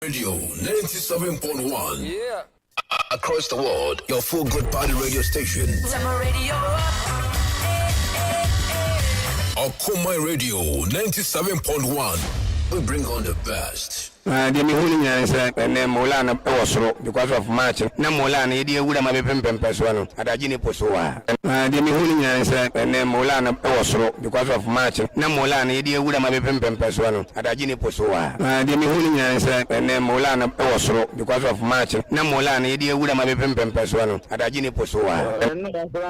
Radio 97.1. Yeah. Across the world, your full good party radio station. Summer radio. Okoman Radio 97.1. We bring on the best. The Mihulian and then Molana Osro because of March. Namolana, Idia would have been Pempeswano at Ajini Posua. The Mihulian and then Molana Osro because of March. Namolana, Idia would have been Pempeswano at Ajini Posua. The Mihulian and then Molana Osro because of March. Namolana, Idia would have been Pempeswano at Ajini Posua.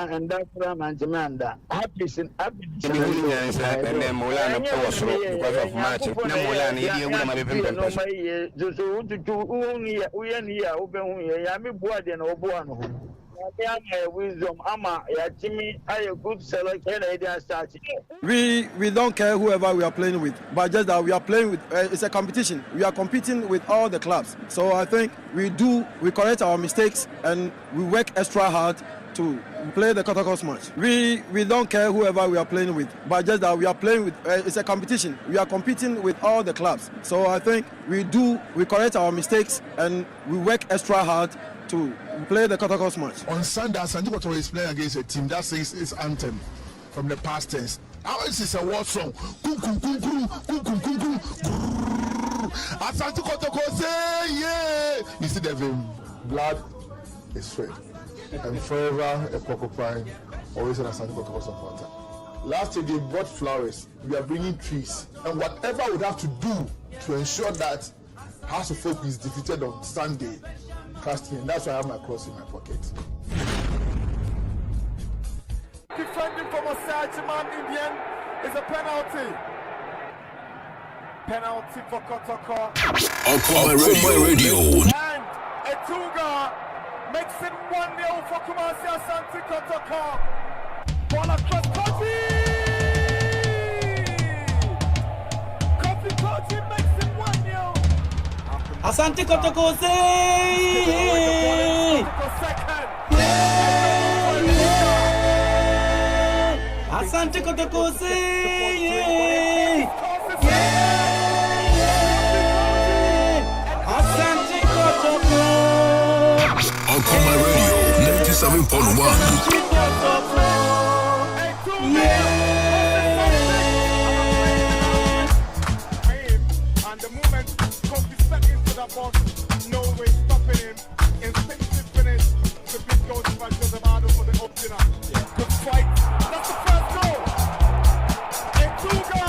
And that's Manjamanda. Happy and then Molana Osro because of March. Namolana, Idia would have been Pempeswano. We don't care whoever we are playing with, but just that we are playing with. It's a competition. We are competing with all the clubs. So I think we correct our mistakes and we work extra hard to play the Kotokos match. We don't care whoever we are playing with, but just that we are playing with. It's a competition. We are competing with all the clubs. So I think we correct our mistakes and we work extra hard to play the Kotokos match. On Sunday, Santi Kotoko is playing against a team that sings its anthem from the past tense. Ours is a war song. Santi Kotoko say yeah. You see the blood is sweat. And forever a porcupine, always an Asante Kotoko supporter. Last year they brought flowers, we are bringing trees, and whatever we have to do to ensure that House of Folk is defeated on Sunday, trust me, and that's why I have my cross in my pocket. Defending from a Sajiman Indian is a penalty. Penalty for Kotoko. Okoman Radio. And Etuga makes it 1-0 for Kumasi Asante Kotoko. Ball across Kofi! Kofi makes it 1-0. Asante Kotoko say! Asante Kotoko say! Asante Kotoko! Okoman Radio 97.1. And the moment Kofi stepped into that box, no way stopping him. Instinctive finish. The big goal to Manchester United for the opener. Good fight. That's the first goal. Etuga.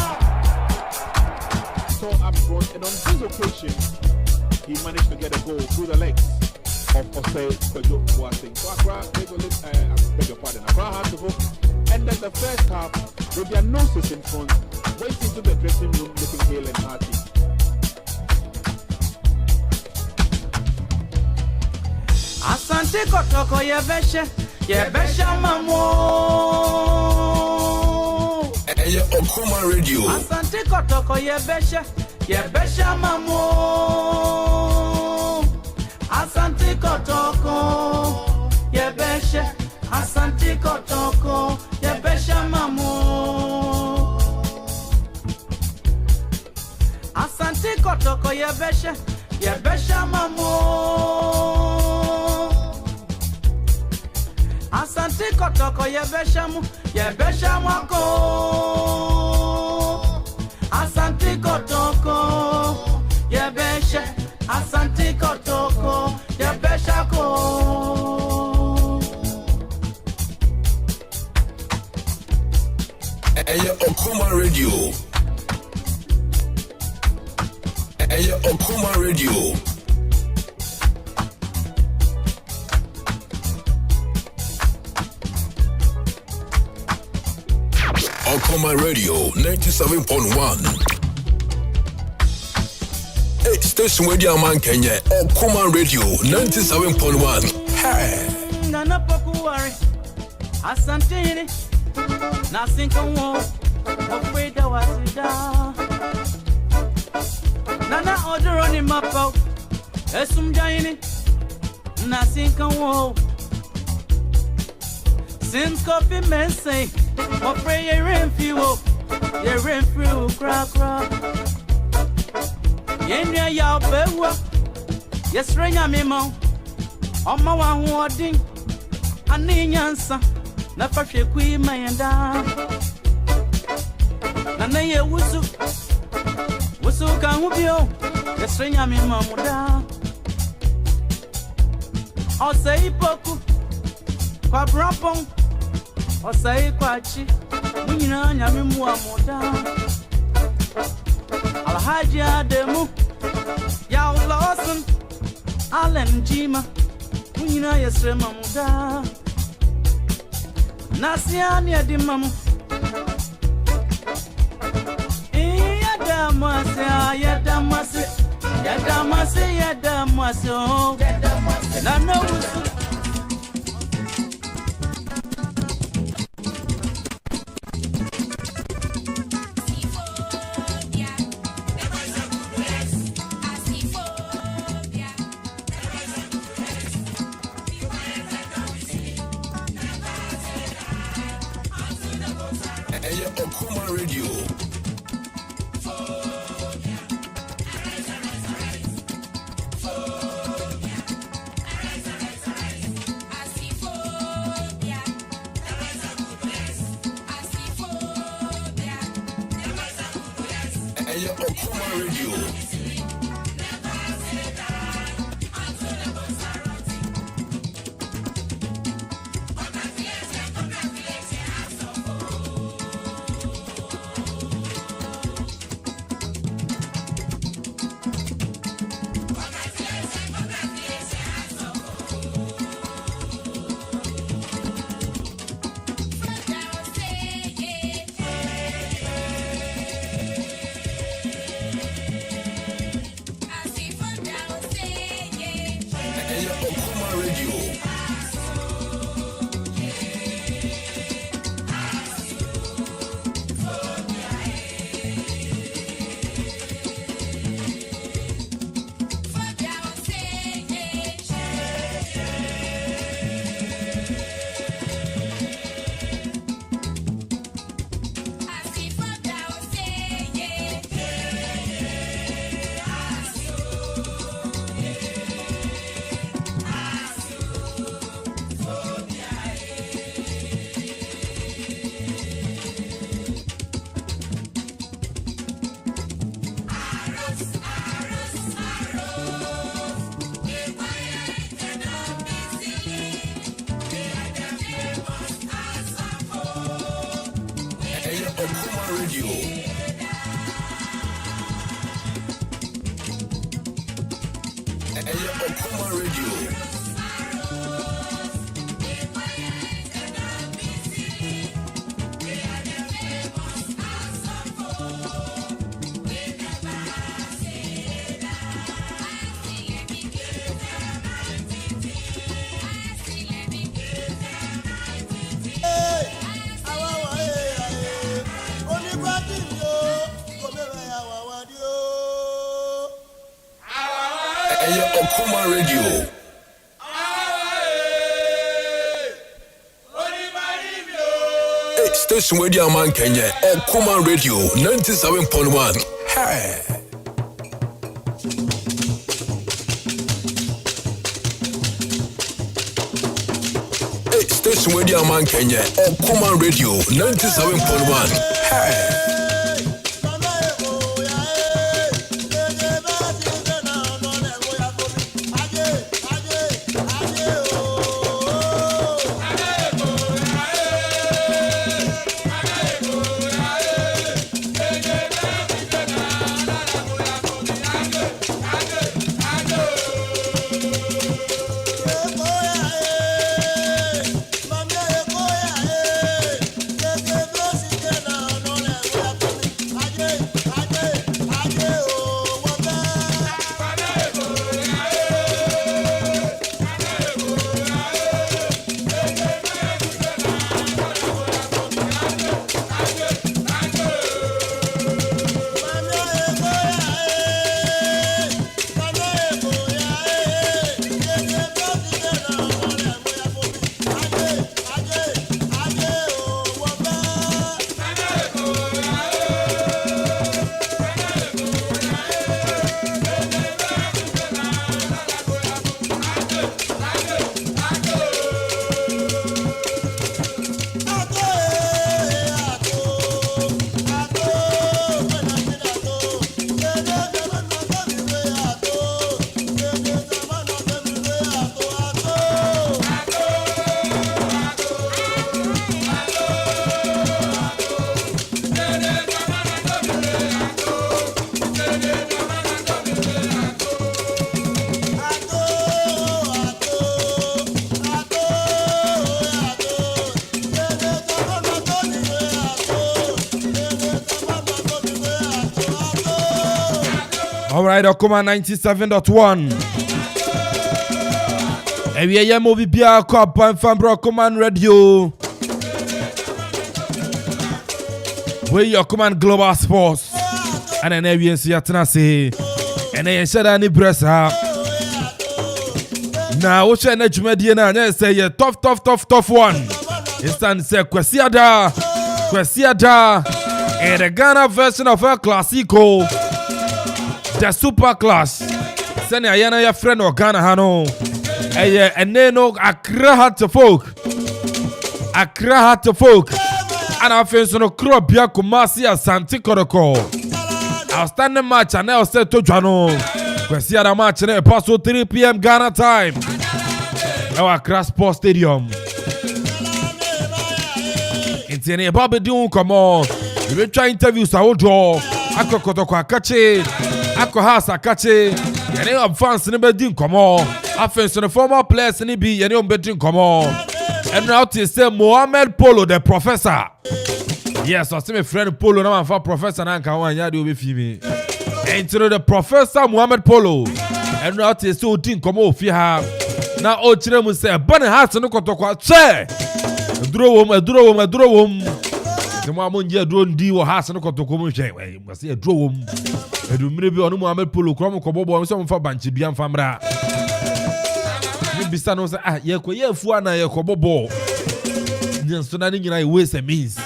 So upfront, and on this occasion, he managed to get a goal through the legs of Osei Kojo Boateng. So Accra, beg your pardon, Accra had to go. And then the first half, with their noses in front, went into the dressing room looking hale and hearty. Asante Kotoko yebesha mamo. Hey, Okoman Radio. Asante Kotoko yebesha mamo. Asante Kotoko yebesha. Asante Kotoko yebesha mamo. Asante Kotoko yebesha mamo. Asante Kotoko yebesha mwako. Asante Kotoko yebesha. Asante Kotoko yebesha ko. Hey, Okoman Radio. Hey, Okoman Radio. Okoman Radio 97.1. Hey, station where the man Kenya. Okoman Radio 97.1. Hey. Nana pokuwari. Asante nasinka wo. Ofreda wasida. Nana order ni mapa. Esumjaini. Nasinka wo. Since coffee men say, what pray ye rain fuel, ye rain fuel crack. Yenya ya bewa, Yes, Renya Mimo. On my one wording. I need answer. Never shake we may and down. Nanaye Wusu. Wusu can whoop you. Yes, Renya Mimo. I'll say Poku. Kwa Brapon. I'll say Kwachi. We know Yamimua Moda. Alhaji Ademu. Yaw Lawson. Allen Jima. We know Yesrema Muda. Nasiani Adimamu. Yadamasi. Nano. Okoman Radio. Okoman Radio. Okoman Radio. Okoman Radio. Hey, station where the man Kenya. Okoman Radio 97.1. Hey. Hey, station where the man Kenya. Okoman Radio 97.1. Hey. Alright, Okoman 97.1. And we are movie Bia Cup and from Okoman Radio. We Okoman Global Sports. And then we see Atanasi. And then said any press up. Now, what's your next media? And say tough one. It's an say Kwesiada. And the Ghana version of El Clasico. The super class. Send your friend or Ghana Hano. And then no Accra had to folk. And I feel so no crop Bia Kumasi and Santi Koroko. Outstanding match and now set to Jano. Kwesiada match and pass 3 p.m. Ghana time. Now Accra Sports Stadium. It's in a Bobby Doon, come on. We will try interviews. I will draw. Ako Kotoko Akache. Ako House Akache. Any of fans in the bedroom, come on. I feel so the former players in the B, any of bedroom, come on. And now to say Mohamed Polo, the professor. Yes, I see my friend Polo now for Professor Nanka and Yadu with me. And to the Professor Mohamed Polo. And now to say Otin come off here. Now Ochire will say Bunny House and Kotoko. Che! Draw him. The Mamon drone D or House and Kotoko. We must see a draw him. And you may be on Mohamed Polo, Cromo Kobo, and some for Banchi Bian Famra. Bisano say ye fuana ye kobobo. So na nyina waste a means.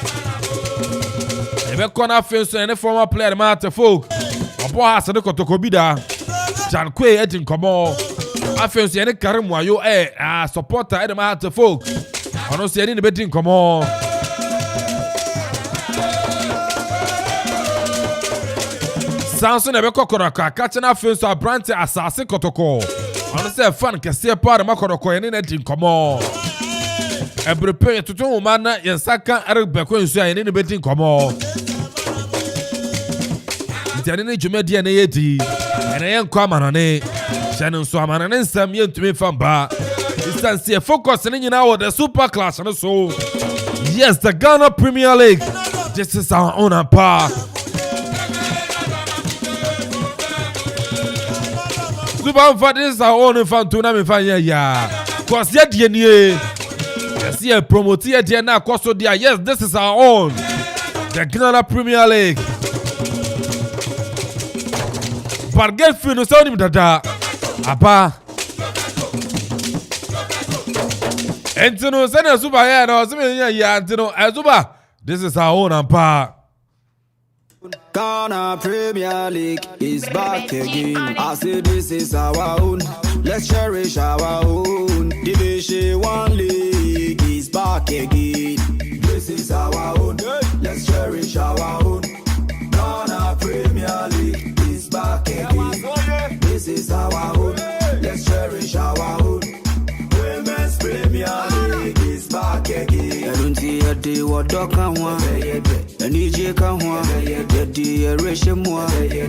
Ebe corner fence and former player matter folk. Obo ha se ko tokobida. Jan Kwe etin komo. Afenso ye ne Karim Wayo supporter e matter folk. Ono se ni betin komo. Samson ebe kokora ka catch na fence abrante asase kotoko. On say fan can see a part of Makoroko and in common. A prepare to 2 man in Saka Eric Bequin and in the betting common. Italian Jumedia and I am Kwame on it. Shannon Swaman and some yet to me from bar. It's a focus in now the super class and so. Yes, the Ghana Premier League. This is our own par. Super for this our own fan tournament fan ya. Cause yet ye yes ye promote yet ye na cause dia. Yes, this is our own. The Ghana Premier League. But get free no sound him dada. Aba. Entino send super ya no sime ya entino super. This is our own empire. Ghana Premier League is back again. I say this is our own. Let's cherish our own. Division 1 League is back again. This is our own. Let's cherish our own. Ghana Premier League is back again. This is our own. Let's cherish our own. Women's Premier League is back again. I don't see a day what dog can want. And EJ can want. The ratio more. Say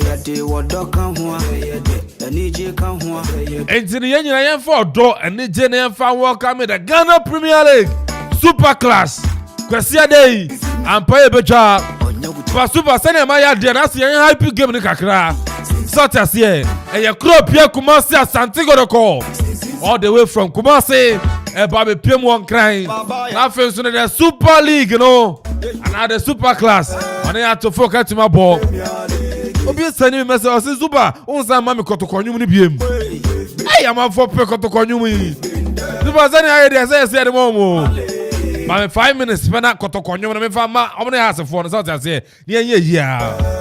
a day what dog can want. And EJ can want. And to the end, I am for door and the Jenny fan welcome the Ghana Premier League Super Class. Kwesia Day and Pay Becha. For Super Senior Maya, dear, that's the happy game in Kakra. Such as here, and your crop here, Kumasi and Santiago the call. All the way from Kumasi, and Bobby PM1 crying. Now, first, the Super League, you know, and now the Super Class. And I had to focus to my ball. Obi sending me message, I say, Super, on some mammy got to call you in the BM. Hey, I'm up for Peko to call you. Super Senior idea says, at the moment. My 5 minutes, when I got to call you, and if I'm how many hours of phone, as I say, yeah.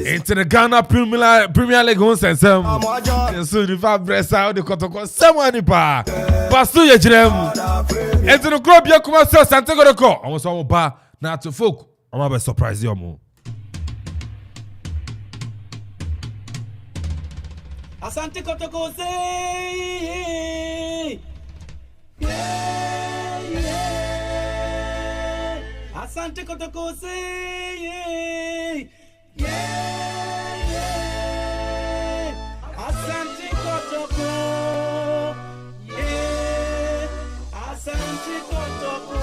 Into the Ghana Premier League on and some. And soon if I press out the Kotoko, someone in pa. Pastu ye jinem. Into the club ya kuma so Santiago de Co. I was on ba na to folk. I'm about to surprise you mo. Asante Kotoko say. Asante Kotoko say. Asante Kotoko. Asante Kotoko.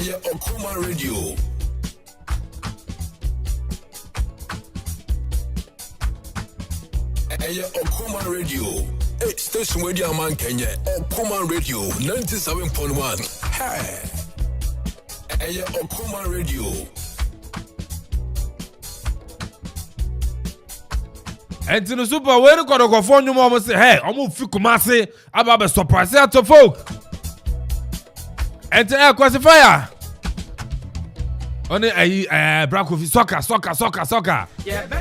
Eye Okoman Radio. Eye Okoman Radio. Hey, station where the man Kenya. Okoman Radio 97.1. Hey. Eye Okoman Radio. And to the super way to go for you mama say, hey, I'm gonna feel Kumasi about the surprise to folk. And to air classifier. Only a Brakofi soccer.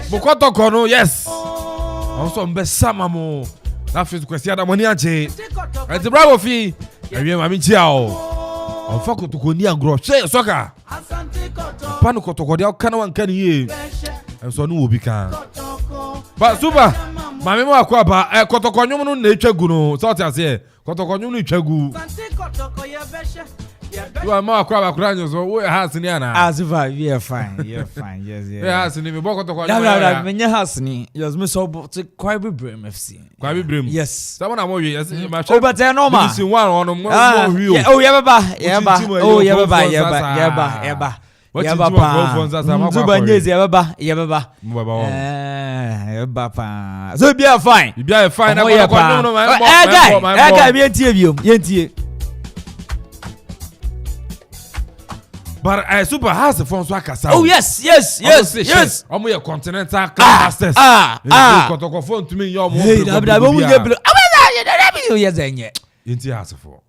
Bokoto Kono, yes. Also, Bessamamo. That is question that money. And the Brakofi, and you, Mammy Chiao. On Fako to Konia Groche soccer. Panuko to Kodia Kanawan can ye. And so no be can. But super, Mammy Makwaba, a Kotokonyo no nature guno, sort as here. Kotokonyo no chegu. You are more crab cranios, so we has in Yana. As if we are fine, yes. Yes, in the Boko. When you has me, you're Miss Obo to Kwame FC. Kwame Brim, yes. Someone I'm always, yes, my show, but they're no man. One on a more view. Oh, Yabba. Oh, Yabba. So be a fine. You be a fine. I got you. But super has a phone swaka. Oh yes. I'm a continental masters. Phone to me, your mom. Into house for.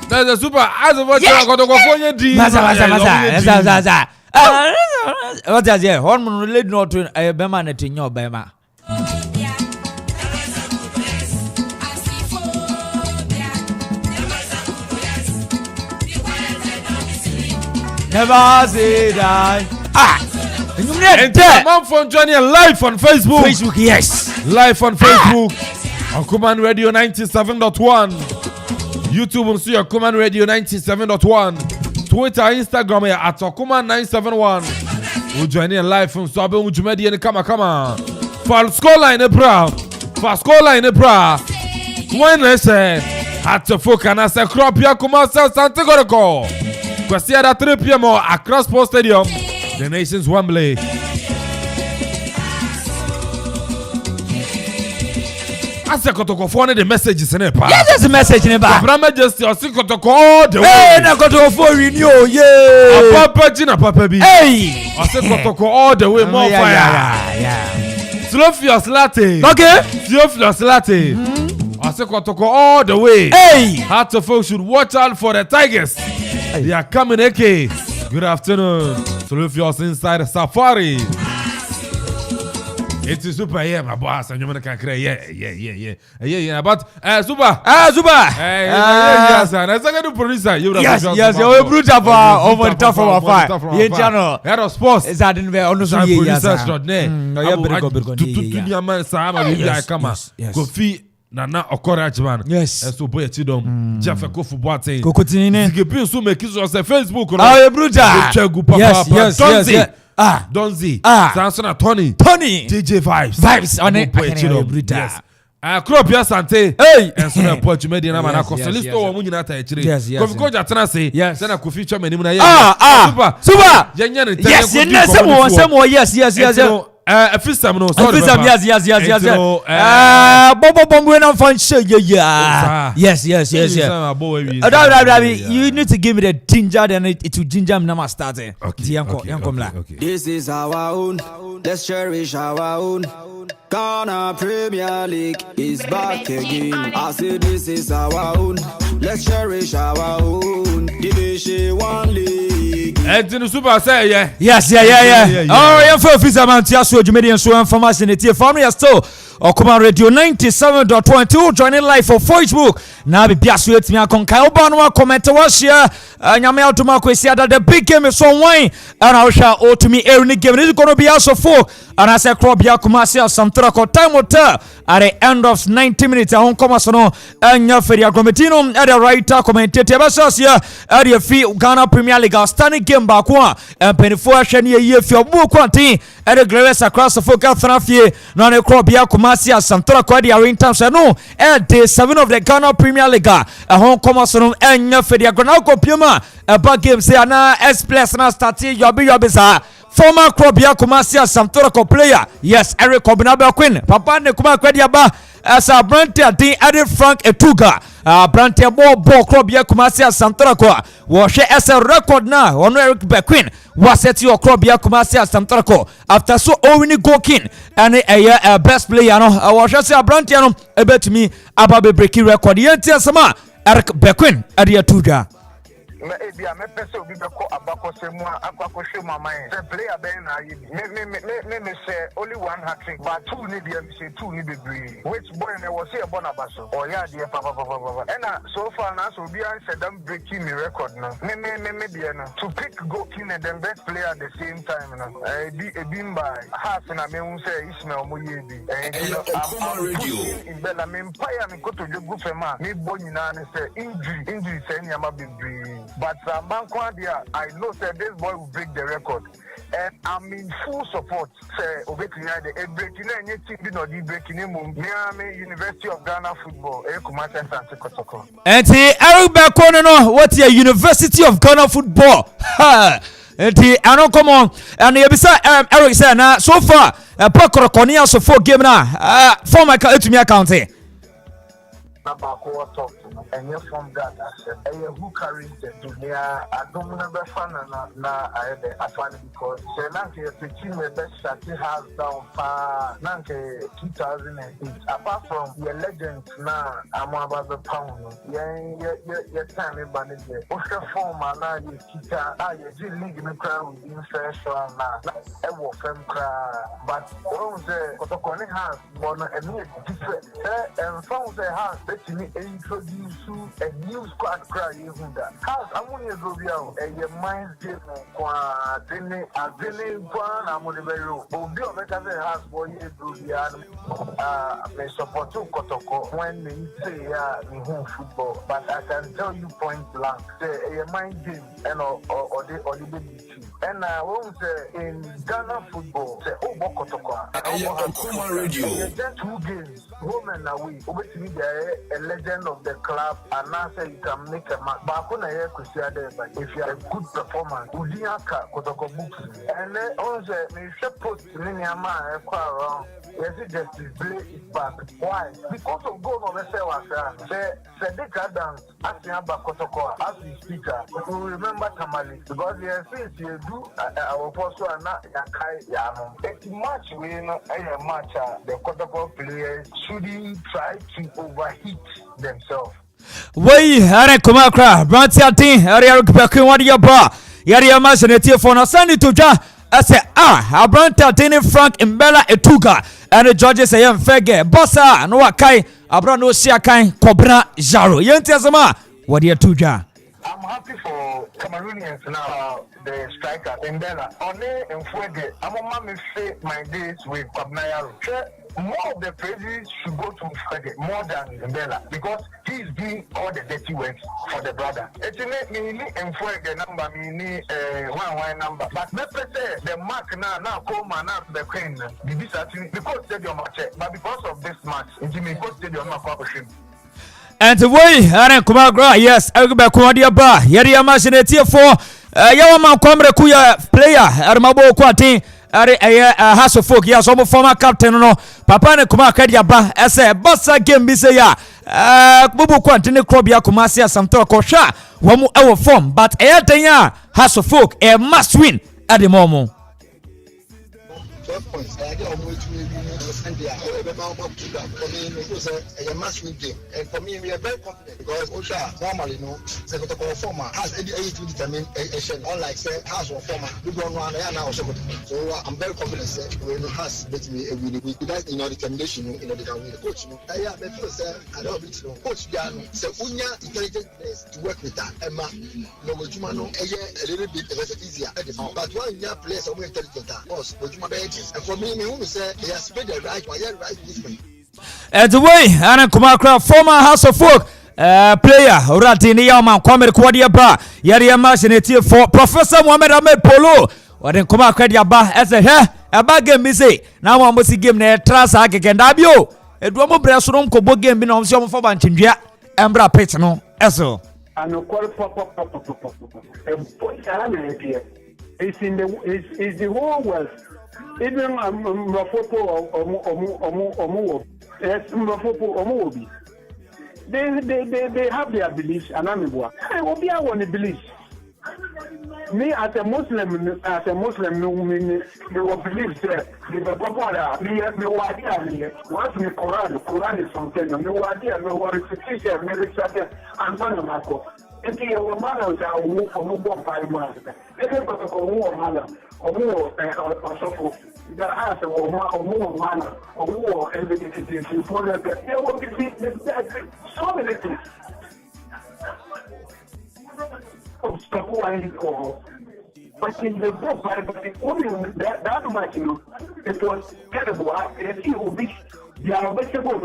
There's a super as of what you got to go for your D. What does your hormone relate not to a Bema in your Bema? Never say that. I'm from Johnny live on Facebook. Yes. Live on Facebook. Okoman Radio 97.1. YouTube on see Okoman Radio 97.1. Twitter, Instagram at Okoman 971. We join in live from Sabe Ujumedi and Kama. Fast score line bra. When I say at the folk and I say crop ya Kumasa Santigoroko. Question at 3 p.m. across Sports Stadium, the nation's Wembley. I said, Kotoko for the messages in it. Yes, there's a message in it. Brahma just your secret to call the way. Hey, I got to for renew. Yeah. Papa Gina Papa B. Hey. I said, Kotoko all the way more fire. Yeah. Slofios Latte. Okay. Slofios Latte. I said, Kotoko all the way. Hey. Hearts of folks should watch out for the Tigers. Hey. They are coming, okay. Good afternoon. Slofios inside the Safari. It's super, yeah, my boss, and you can create, yeah. But, super, yes, and as I got to producer, you yes, you're a brute of over the top from our fire. Yeah, channel. Head of sports. Is that in there? Producer, Kofi, Nana Okorach man. Yes. And so boy, Chidom, Jeff Kofu Boateng. Kokotine. Zigepin so make it on Facebook. Oh, you brute. Yes. Donzi. Samson Tony. DJ Vibes on it. Yes. Crop ya sante. Hey. And so na pochi medi na mana kosolisto wa munyi na ta echire. Kofi koja tena se. Sana Kofi cho meni na ye. Super. Yenya ne tele. Yes, yes. Fisam no sorry. Fisam yes. Bomb when I'm fun show yeah. Yes. You need to give me the ginger then it will ginger me now start. Okay. This is our own. Let's cherish our own. Ghana Premier League is back again. I say this is our own. Let's cherish our own. Division 1 League. And the super say yeah. Yes. Oh, yeah, for Fisam and Tiasu Jumedian so information it here. Family still Okoman Radio 97.2 joining live for Facebook. Now be biasu etimi akonkai oba no comment wa share nyame automa kwesi ada the big game is on wine and I shall o to me every game this is going to be also for and I say crop ya kumasi asamtora ko time hotel at the end of 90 minutes I won't come as no enya feria kometino at the writer commentator basos here at the fee Ghana Premier League standing game back one and 24 shani ye fi obu kwanti at the glorious across the focus trafie no ne crop ya kumasi asamtora ko the in terms no at day 7 of the Ghana Premier League a hon come as no enya feria gona ko piema a bad game say na S plus na start yobi sa former Kwame Amponsah Addi player. Yes, Eric Obinaba Queen. Papa ne kuma kwediaba as a Addi added Frank Etuga. Brantia ball Kwame Amponsah Addi was as a record now on Eric Bequin was set your Kwame Amponsah Addi after so owning goalkeeper and a best player no was just a Brantia no a bet me about breaking record yentia sama Eric Bequin Adia Tuga. Me pese obi beko abako semu akwako shema man the player ben na yi me say only one hat trick but two ni dey say two ni bebre which boy na was say born abaso or ya dey papa and so far na so obi an said them breaking me record no me dey na to pick goalkeeper and then best player at the same time no e by half na me won say Ismail Moye bi Okoman Radio in bella me empire me go to jogu fema me boy nyina na say injury say nyama bebre. But I know that this boy will break the record. And I'm in full support. Say, breaking University of Ghana football. And Eric Bekono, no, what's your University of Ghana football? Ha! And I don't come on. And Eric said, now so far, a Pokoro Konia so 4 game now. For my account here. And you're from that, who carries the dunya. I don't remember fun na I find it because Nanke the team the best shot has down for Nanke 2008. Apart from your legends now, I'm about the pound. Yeah, time in Banija. What's the form now? You kita, you league in the crowd in first round now. I will fem cry, but from the Kotokoni has one and different. And from the house, let me introduce a new squad cry even that. House Amunia Zobia, a mind's game, I'm on the very road. But be of a house boy, may support to Kotoko when they say, in home football. But I can tell you point blank, say a mind game and or the baby. And I won't say in Ghana football, say, oh, Bokotoko. Okoman Radio. 2 games, home and away. Obviously, a legend of the club, and now say you can make a match. But if you are a good performer, Udiaka, Kotoko books. And then also, you should put Ninyama around. Yes, it just display it back. Why? Because of goal of the say they can dance as Kotoko, as we speak. You remember Tamale, because yes, you do our post and not Yakai Yano. It's match win a match. The Kotoko players shouldn't try to overheat themselves. Way, Hare Kumakra, Brantia Tin, Ariel Bekwin bar. Yaria Masaneti for no Sunday to Ja. I say, Brantia Tin, Frank Mbella Etuga, and the judges say, Fege, Bossa, no Akai, Abrano Siakai, Cobra, Jaro. Yentiazama, what do you do, Ja? I'm happy for Cameroonians now, the striker, Mbella. Only in Fuege, I'm a mommy say my days with Kwame. More of the praises should go to Fede more than Mbella because he's doing all the dirty work for the brother. It's me and Fede number me one number. But me say the mark now Okoman now the Queen because stadium match, but because of this match, it's me because stadium not cooperating. And the way Aaron Kumagra, yes, I'll go back to the bar. Yaria Masineti for Yaman Kwame Kuya player, Armabo Kwati. House of folk, yes, almost former captain, no, Papa and Kuma Kadiaba, as a bossa game, be say, Bubu Quantini Kwame Amponsah Addi, Sha, 1 hour form, but Ayatanya, House of folk, a must win at the moment. 12 points. I get almost and they are for me, it was a must-win game. And for me, we are very confident because Osha normally, the former has any age to determine unlike say has one former. We don't know now. So I'm very confident that when it has basically a winning with that determination, they can win the coach. I feel I don't know coach Piano. So Unya intelligent players to work with that. Emma, no, Jumano, a little bit easier. But one young players are more intelligent. Boss, and for me, who say they are spread the right movement. At the way, Anna Kumakra, former House of Folk player, Ratini Yaman, Kwame Kwadiaba, Yaria Machinati for Professor Mohamed Ahmed Polo, or then Kumakra Yaba as a bag game, Missy. Now one must give me a Trasa Kendabio. A Dromo Brasrum Kobo game in on some for Banchinja, Ambra Petano, Esso. And a call it's the whole world. Even Mafopo or they have their beliefs, and I'm I will be one beliefs. Me as a Muslim, me will believe that me idea. Once me Quran is something. Me idea, me what is teacher, me research, and one of my co. And the woman are move for more 5 months. They can go to more man or more or so. That has a more man or more everything for that. There will be so many things. But in the book, but only that much, it was terrible. And he will be the vegetable.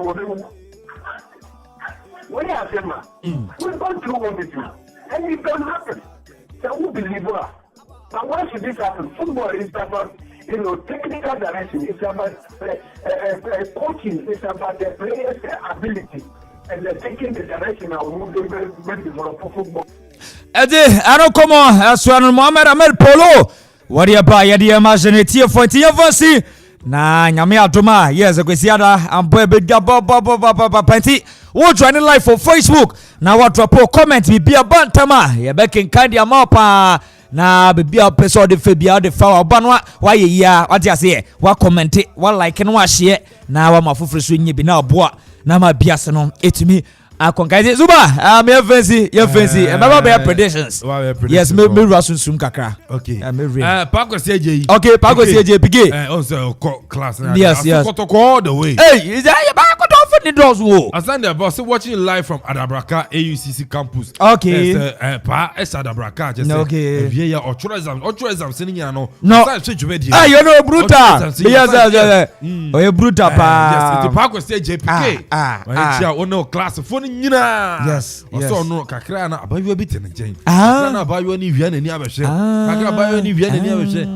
What happened? We've gone through all this, and it don't happen. So who believe her? But why should this happen? Football is about, technical direction. It's about coaching. It's about the players' ability. And they're taking the direction of moving very develop football. Eddie, I don't come on. As one Mohamed Ahmed Polo. What do you buy? You imagine it here for the na nyame atoma yes akwesiada amboy bega penti wo join live for Facebook na what drop comment bibia bantama ye be kinkan dia mapa na bibia person de febia de fa obanwa wa ye ya what you say wa comment wa like no wa share na wa mafoforo so nyi bi na oboa na ma biase no etumi akonkaise Zuba me fancy and my predictions yes me rasun kakra okay me Pakwesi Addi okay Pakwesi Addi pige also class yes all the way hey is that you back off the doors wo asande about watching live from Adabraka AUCC campus okay pa Adabraka just okay via tourism sending you know ah you know brutal yes oh brutal pa yes the Pakwesi Addi pige no class phone yes so no kakra na abayo bi tene nchen kakra na abayo ni wia nani abehwe kakra abayo ni wia nani abehwe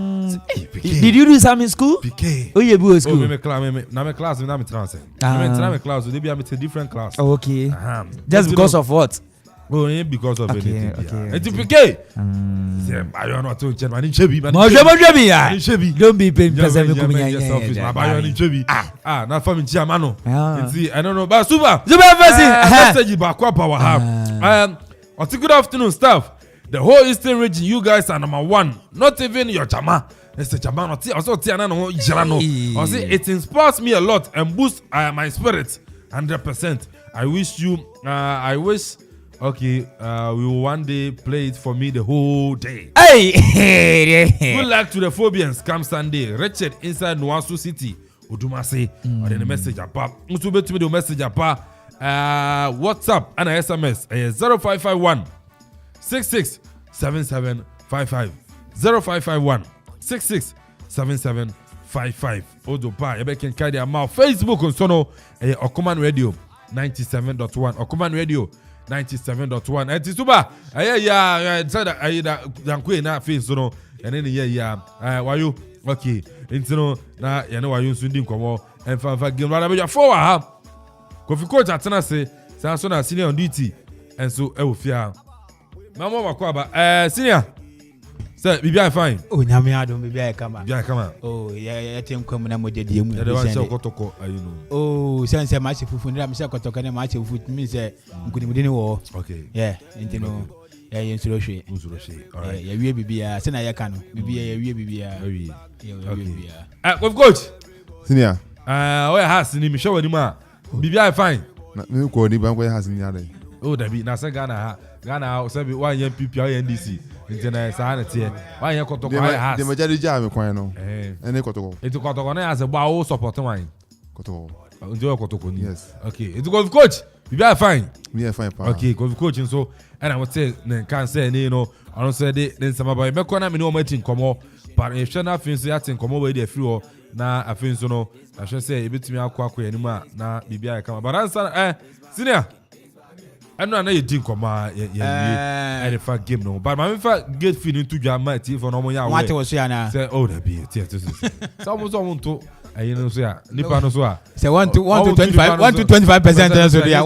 did you do some in school PK oh you go school me class me transfer me class they be am a different class okay just because of what oh yeah because of anything okay it's PK abayo no to nchen mani chebi don't be paying person me kumnya abayo ni chebi na family chairman no I don't know but super message back up our have good afternoon staff. The whole Eastern region, you guys are number one. Not even your chama. It's a chama. It inspires me a lot and boosts my spirit 100%. I wish. Okay, we will one day play it for me the whole day. Hey! Good luck to the Phobians. Come Sunday. Richard inside Nuasu City. Udumase. Or then the message apart. Musube to me the message apart. WhatsApp and SMS 0551 667755 0551 667755 Odopa Ebeken Kadi Ama Facebook on Sono Okoman Radio 97.1 Okoman Radio 97.1 Etisuba said that na face no and then why you okay intino na you know why you sundi nkomo and fa game rather be for ha Kofi coach atena say so na senior on duty and so e wo fia mama wakwaba senior say bibia fine oh nyame adom bibia kama oh ya tem kwam na modedie mu ya wan say kotoko you know oh sense ma che fufu ndira me say kotoko na ma che fufu me say nkudimudi ni wo okay yeah intino ya yensuro hwe alright ya wie bibia say na ya ka no bibia ya wie bibia okay Kofi coach senior Oh has ni me show anima. Bibia fine. Me ko ni ban ko has ni ade. Oh dabi na say Ghana say be one MPP or NDC. Internet sa na tie. One yen kotoko has. De majari ja me kwan no. Ene kotoko. Eti kotoko na as ba o support wan. Kotoko. Njo kotoko ni. Yes. Okay. Eti go coach. Bibia fine. Me fine pa. Okay, go coach so and I would say can say you know I don't say then some about me ko na me no matin komo but if na fin so yatin komo we dey free na afin so no I should say ebetimi akwa yanima na bibia kama but answer senior eno na ye din komo ye e fa game no but my fa get feeling to jama ti for no mo ya what was ya na say oh that be some to ayino so ya nipa no so a say 1 to 25% na so dia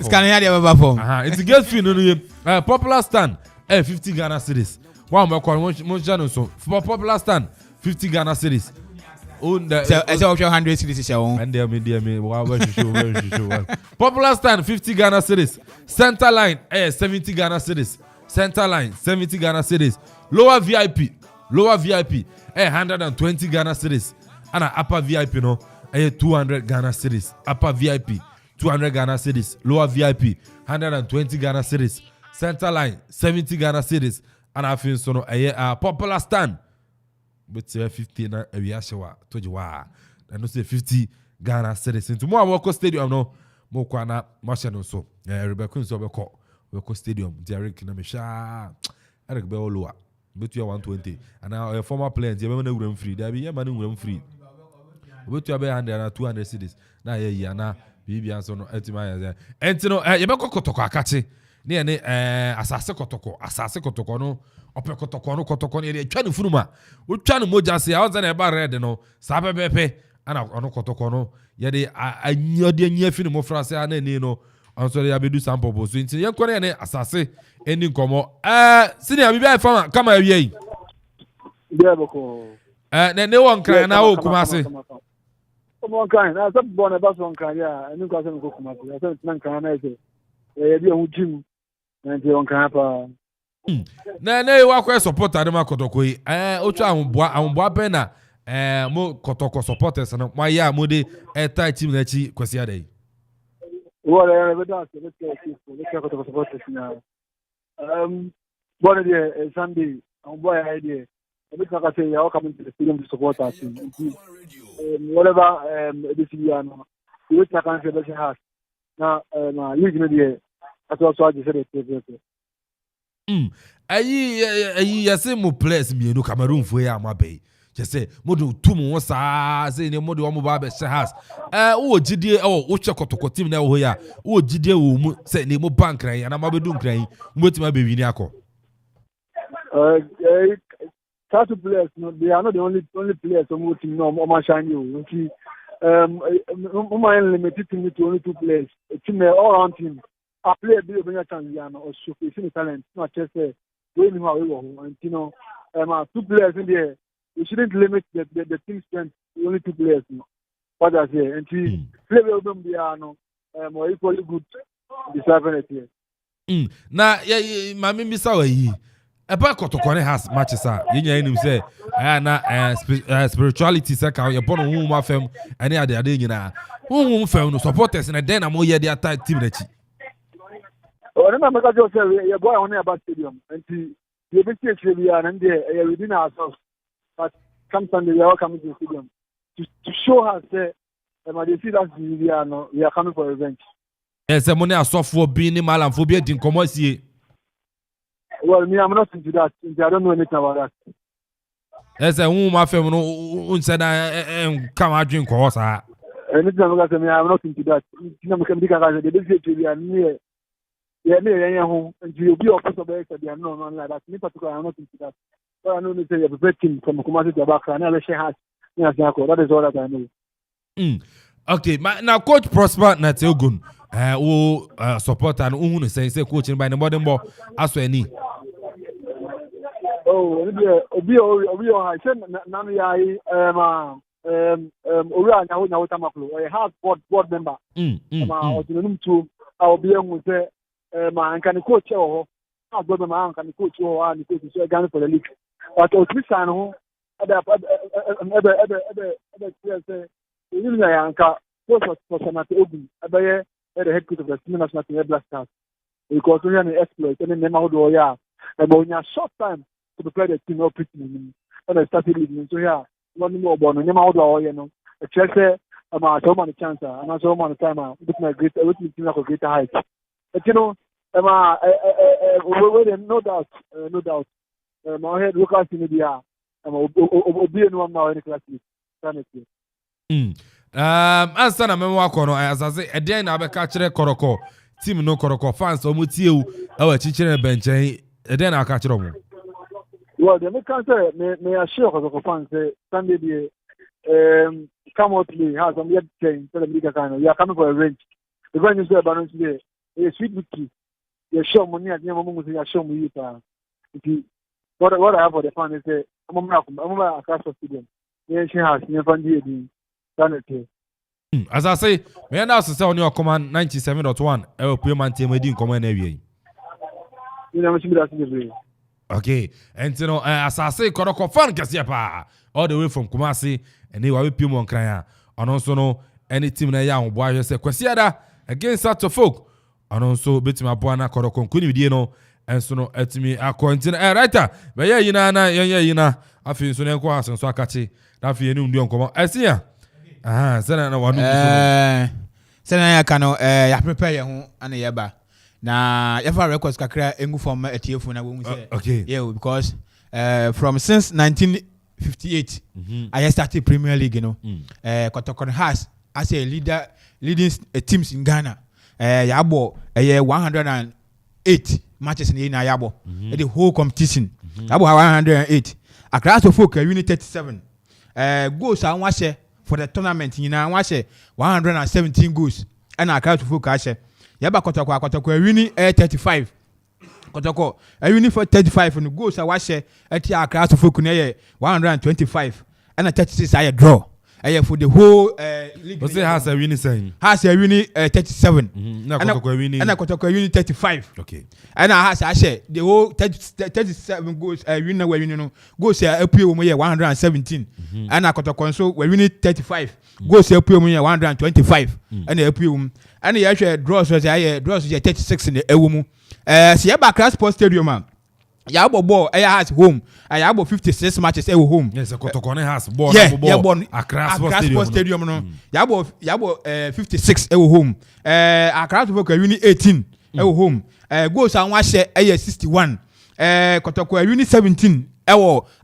scan here dey ever form it's get feeling no popular stand 50 Ghana cedis one more call mo jano so for popular stand 50 Ghana cedis on the say 100 cedis say on and there me wow show popular stand 50 Ghana cedis center line 70 Ghana cedis center line 70 Ghana cedis lower VIP 120 Ghana cedis and upper VIP no 200 Ghana cedis upper VIP 200 Ghana cedis lower VIP 120 Ghana cedis center line 70 Ghana cedis and I feel so no popular stand but 50 na we ashewa toji wa and no say 50 Ghana cedis into more walk stadium no mo kwa na machine so Rebecca so we ko stadium Derek na me sha Eric be olowa bet you 120 and now former players you be na wuram free there be you man wuram free bet you be 100 and 200 cedis na ye na bibia so no etima ya entino you be kotoko akache ne ne asase kotoko no ope kotoko no ye twa ne funuma wo twa ne moja se a na e ba red no sa bebepe ana ono kotoko no ye de anyode anya fi ne mo frase ana ni no onso ya bedu sample bo so nti ye nkore ne asase eni nkomo senior bibia fama kama awie yi bia boko ne won kran na wo kuma se won kran na so bon e ba so kran ya eni kwa se ko kuma se so nan kran na ese e bi hu jim na nti won kran pa na wa kwa supporter ma kotoko yi otu ahunboa pe na mo kotoko supporters no ma ya mo de tie team na chi kwasi adai wala ya be da se le kotoko supporters na bon de Sunday ahunboa ya idea e bi ka say ya come to the stadium to support us whatever this year no we can say be has na league no de aso aje se de ayi yase mo players mienu Cameroon fo ya amabe je say modu tumu sa say ne modu omo ba be has wo gidie wo che kotoko team na wo ya wo gidie wo mu say ne mo bank ran ya na mabedu nkran mo tima be wini akọ Two players, no, they are not the only players on the team. No, Okoman shine you. Okoman limited team to only 2 players. A team all round team. A player be a chance, or showcasing talent. Not just doing how we want. And 2 players in there. We shouldn't limit the team strength to only 2 players. No. What I say, and play with them, they are more equally good. Deserving it here. Na mami misawa yi. Eba kotoko ne has matches a yenya enim say na spirituality say ka ye bono hu ma fam ene ade nyina hu fam no supporters na den na mo ye dia team na chi na make just say ye boy on about stadium and the big thing we are and there within ourselves but come Sunday we are coming to the stadium to show us say they see that we are coming for revenge. Yes, money asofo bi ni malamfo bi edin komo sie. Well, me, I'm not into that. I don't know anything about that. Yes, who my family no unsaid come out drink or sa. Anything about me, I'm not into that. You can be because they didn't say to be near. Yeah, near home, and you'll be opposed to the they are not like that. Me particularly, I'm not into that. But I know they say you're preparing from Kumasi to Abaka, and I share has. That is all that I know. Okay, now Coach Prosper Nateogun. Who support and who say coaching by the modern ball as any. Oh, obi I said nanu yai ora nya ho nya ho tamaklo I have board member otunum tu obi ehun say ma anka ni coach e ho have board member anka ni coach ho and coach so Ghana for the league but otumi san ho say you know anka post for Sanate Ogun abaye the head coach of the Senior National Team Black Stars because we are an exploit and then how do ya about a short time to play the team up and I started leading so yeah one more about no how do you know a chance so many chance and so many time with my great with me team of greater height but you know no doubt my head look at India obi no now any class ansa na memo akono asase eden na abeka kire koroko team no koroko fans o mutiewu awa chichire benchen eden na aka kire mo well the make say me assure koroko fans say Sunday dey come out play has some yet change tell them kind you are coming for a range the going is about today a sweet victory you show money at nyama mungu say show me you what I have for the fans is say I'm across the stadium yeah she has never did as I say, me now say on your Okoman 97.1 I will play man team edin come na wie. Okay, and you know as I say koroko fan kese pa all the way from Kumasi and they will pay mon kran and also no any team na ya boy say kwesiada against that folk and also betima aboa na koroko nkuni die no enso no etimi akontin writer be ye yina na yina afi so ne ko asenso akachi na afi eni ndi onkomo esia sana na wanu sana ya kano ya prepare ho ana ye ba na ya fa records kakra engu form etiefu na wo mu say okay yeah because from since 1958 I started Premier League, you know. Kotoko has as a leading teams in Ghana. Yabo 108 matches in Yabo. The whole competition. Yabo 108. Across the folk unit 37. Goals I want for the tournament. You know, I want 117 goals. And across the folk I say. Yaba Kotoko unit 35. Kotoko unit for 35 and goals I watch at across the folk 125 and a 36 I draw. For the whole league. What's it has a winning saying? Has a winning 37. And a Kotoko winning 35. Okay. And I has I say the whole 37 goals winner where you know goals appear 117. And a Kotoko so we winning 35. Goals appear 125. And the appear and the actual draws was draws 36 in the Ewumu. See about Class Sports Stadium. Yabo ball has home. Yabo 56 matches home. Yes, a Kotoko has ball. Yeah, born Accra Sports Stadium. No. Yabo 56 home. Accra Sports Stadium 18 home. Goals and watch 61. Kotoko uni 17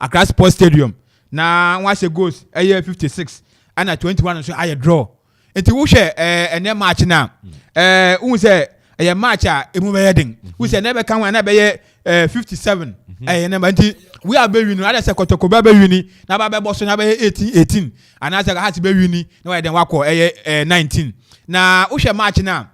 Accra Sports Stadium. Na watch goals 56 and 21 so I draw. Enti wo hwe ene match na un say a match emu be heading. We say never can we na be 57 nti we are be win other say Kotoko be win na ba boss na be 18 and as has be win na we den wako 19 na wo hwe match na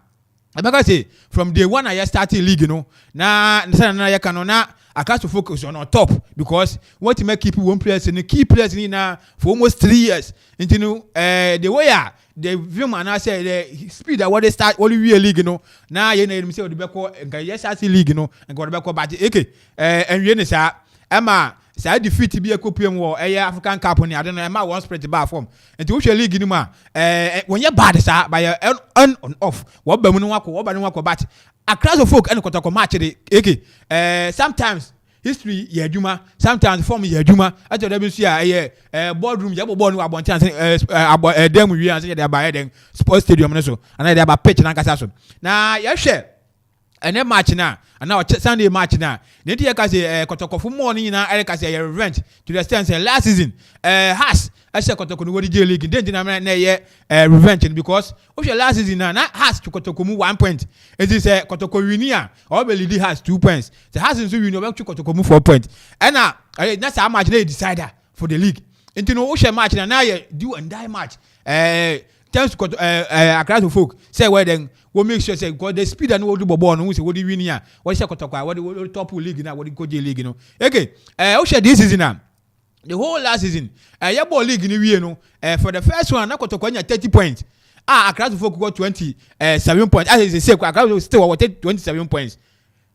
because say from day one I started league you know na ya can na I can't focus on top because what to make people one players and key players in for almost 3 years. And you know, the way the film and I say the speed at what they start only real league, you know. Now you know say the Beko and yes I see league, you know, and got Beko but okay. And you know say Emma say defeat to be a Copium war African Cup on I don't know Emma one spread bar form. And to your league in when you're bad sir by on off what Bemunu wako what Banu wako but across the folk and Kotoko match okay. Sometimes history yejuma, sometimes form yejuma. I tell them see boardroom yabo board no abontan dem we and say they buy dem sports stadium so and they about pitch na kasa so. Na you share and then match na and now Sunday match na. Then you can say Kotoko for morning na I can say revenge to the extent say last season has I say Kotoko no wodi J League then na revenge because if your last season na has to Kotoko mu 1 point. It is Kotoko winia or be lead has 2 points. The has in so win over to Kotoko mu 4 points. And now that's how much they decider for the league. Into no ocean match na do and die match. Thanks to Accra to folk say where then we make sure say because the speed and we do ball no say what do win here. What say Kotoko what the top league now what the J League you know. Okay. Ocean this season now. The whole last season, Yabo League in the no. For the first one, I got 30 points. Accra to folk got 27 points. As I say, Accra still 27 points.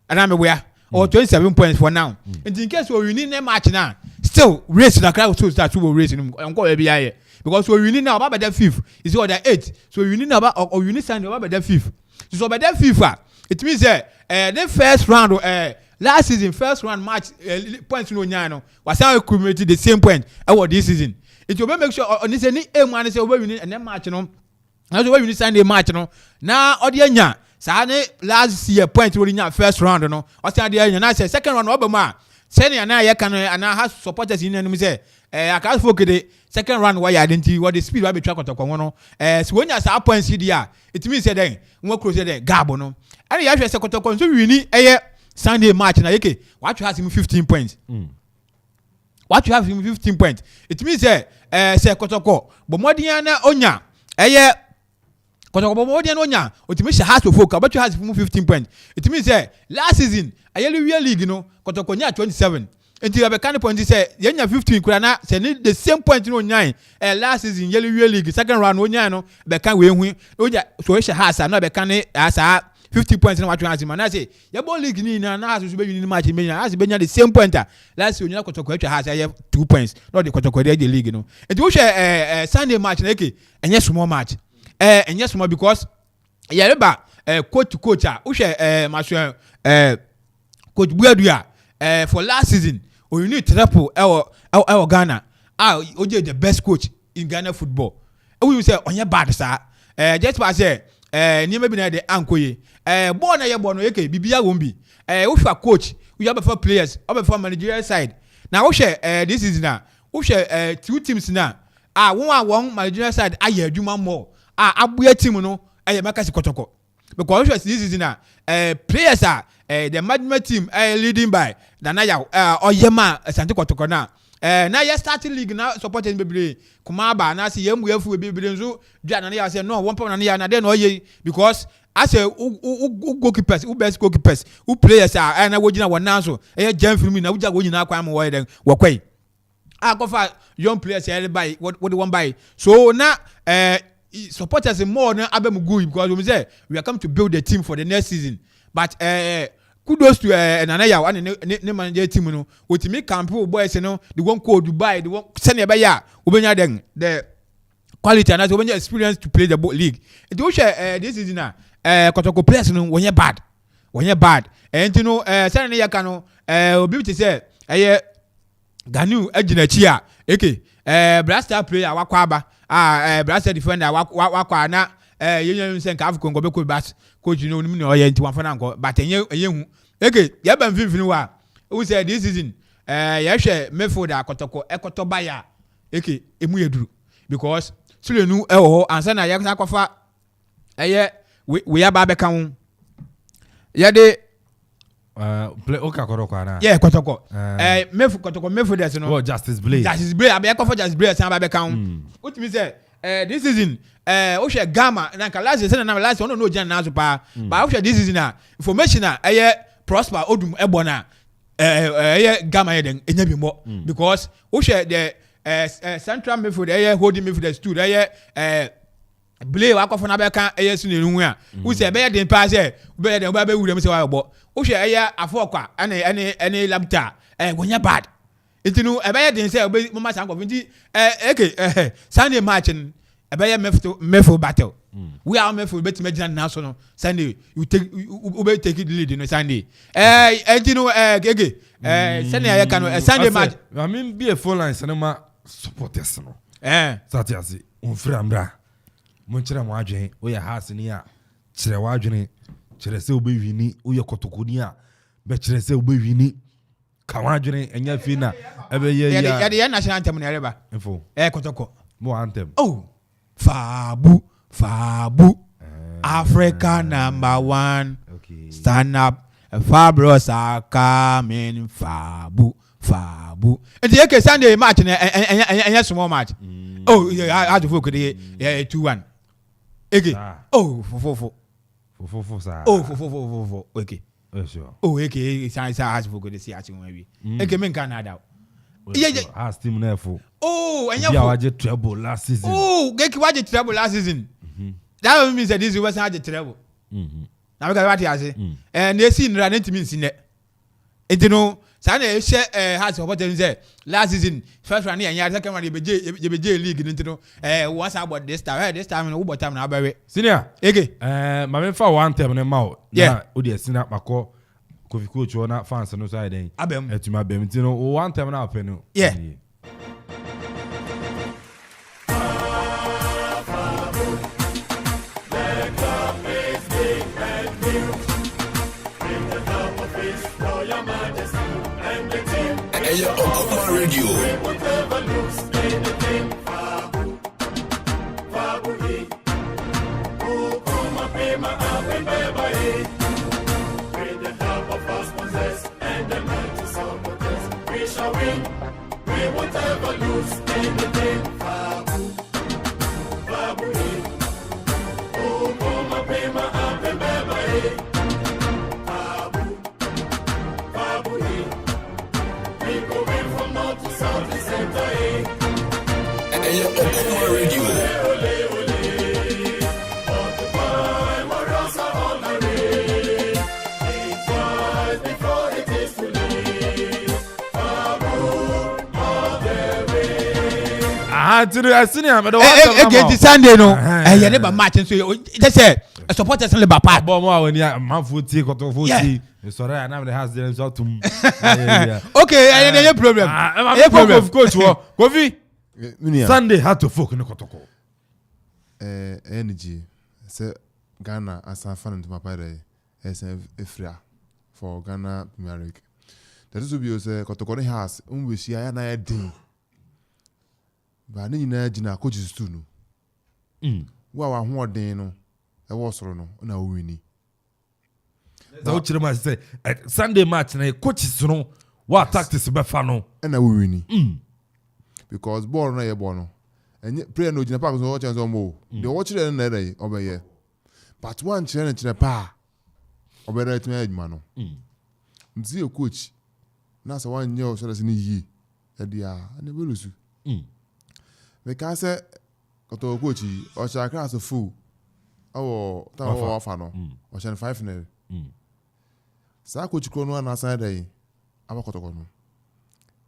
And I'm aware, or 27 points for now. And in case we need a match now, still race the Accra to start to race in Uncle ABI. because we winning now about the 5th is or the 8th so we winning now or winning Sunday about the 5th so by the 5th it means the first round last season first round match points no nyano was accumulated the same point this season it will make sure on this any man say we winning and then match no now we winning Sunday match no now odianya say last year point we win first round no o say anya na say second round obama senior na ya kan and has supporters in enemy say I can't forget the second round why identity what the speed will be track on no so when you say points here it means say then we close there gabo no and you say kotoko so we win Sunday match na yeke what you have him 15 points what you have him 15 points it means say kotoko but more than onya kotoko but more than onya it means has to focus but you have him 15 points it means say last season real league no kotoko nya 27 until you have a point say yenya 15 kurana say the same point no nine last season real league second round onya no be kan we hu onya so we has na be kan as 50 points na what you have him na say your ball league ni na has so be win match be has be the same pointer last year onya kotoko has 2 points not the kotoko the league no until we share Sunday match na okay enye small match enye small because yereba coach to coach we share match coach Buadua for last season you need triple our Ghana oje the best coach in Ghana football we say onye bad sir just pass say ni maybe na the ankoye ball na ye ball no yeke bibia wonbi we for coach we have for players we for managerial side now we share this is now we share 2 teams now one managerial side aye adwuma more abuya team no aye makasi kotoko because this is now players are the management team leading by Danaya Oyema Santi Kotoko now now you starting league now supporting baby Kumaba now see yemu yefu baby nzo Janania say no one pound na then oye because as a goalkeepers who best goalkeepers who players are na wojina wana so jam film na wuja wojina kwa mo wa den wakwai akofa young players everybody what they want buy so now supporters more than Abem Gui because we say we are come to build a team for the next season. But kudos to Nanaya and the manager team no. With me camp boys you know the one called Dubai, the one send ya ubenya den the quality and as when you experience to play the league. It will share this season Kotoko players no when you bad. When you bad. And you know send ya kano obi to say Ganu ejina eke blaster player wakwaba blaster defender wakwa na yenye sen ka African go be ko bas coach no nim no ye nti wan fana nko but enye hu eke ye ban finfini wa who say this season ye hwe midfield akotoko ekotoba ya eke emu yeduru because sulenu ho ansa na ye akwafa we ya ba be kan ye de play okay kotoko ana yeah kotoko midfield kotoko midfielders no oh Justice Blaze abi akwafa Justice Blaze san ba be kan what me say this season o share gamma na ka last season na last one no jan na so pa but o share this season na information na prosper odum ebona gamma ye den enya bi mo because o share the central midfield holding midfield stood Blay akofo na be kan sunenu a wo se be den pa se be den ba be wura se wa bo o share afokwa ane labta wonya bad itinu ebe den say obe mama san kofi nti Sunday match ebe mefo battle we are mefo bet imagine na so no Sunday you take it lead no Sunday itinu Sunday ya kan Sunday match I mean be a full line cinema supporters no satiasi unframra monchira mo adwen we ya house ni a chire wa adwen chire se obe wini we ya kotokoni a be chire se obe wini kawadwene enya fina ebe ye ya ya national anthem na reba info kotoko mo anthem oh fabu Africa #1 okay stand up Fabros are coming fabu and the Sunday match enya small match oh yeah how to focus the 2-1 okay oh for sir oh for okay sure oh okay science has for good see ati won wi okay men Canada yeah has team na for oh enya for waje treble last season oh geki waje treble last season that means that this was waje treble na we got what you say and they see nra ntimi nsine Enti no saa na ehye has opportunity say last season first round ya second round you be league enti no once about this time no wo time na abawe senior ege ma me fa one time ne ma o Yeah. na o de senior makọ Kofi coach na fans no side den abem etuma abem enti no one time na apẹ no Yeah. Okoman Radio. Okoman Radio. Tiri senior me do ege Sunday no ye ne ba match so just say supporters le ba part bo mo awani manfo tie koto fo tie sorry I na me has them so tum okay any problem any problem coach wo Kofi Sunday had to folk no kotoko energy say Ghana as a fan to my party as Efria for Ghana Premier League that is be say kotoko has we see ya na din ba ni na gina coaches too no wa ho den no e wo soro no na wo wini da o chire ma say Sunday match na coaches no what tactics be fa no na wo wini because ball na ye ball no enye prayer no gina park so chance mo de wo chire na dey obeye but one chire pa obere tumi adwuma no nti e coach na so one nye o so ni yi e dia na be lusu because koto coach o cha class full awo ta wo afa no o cha 5 na sa coach ko no na side dey abakoto ko no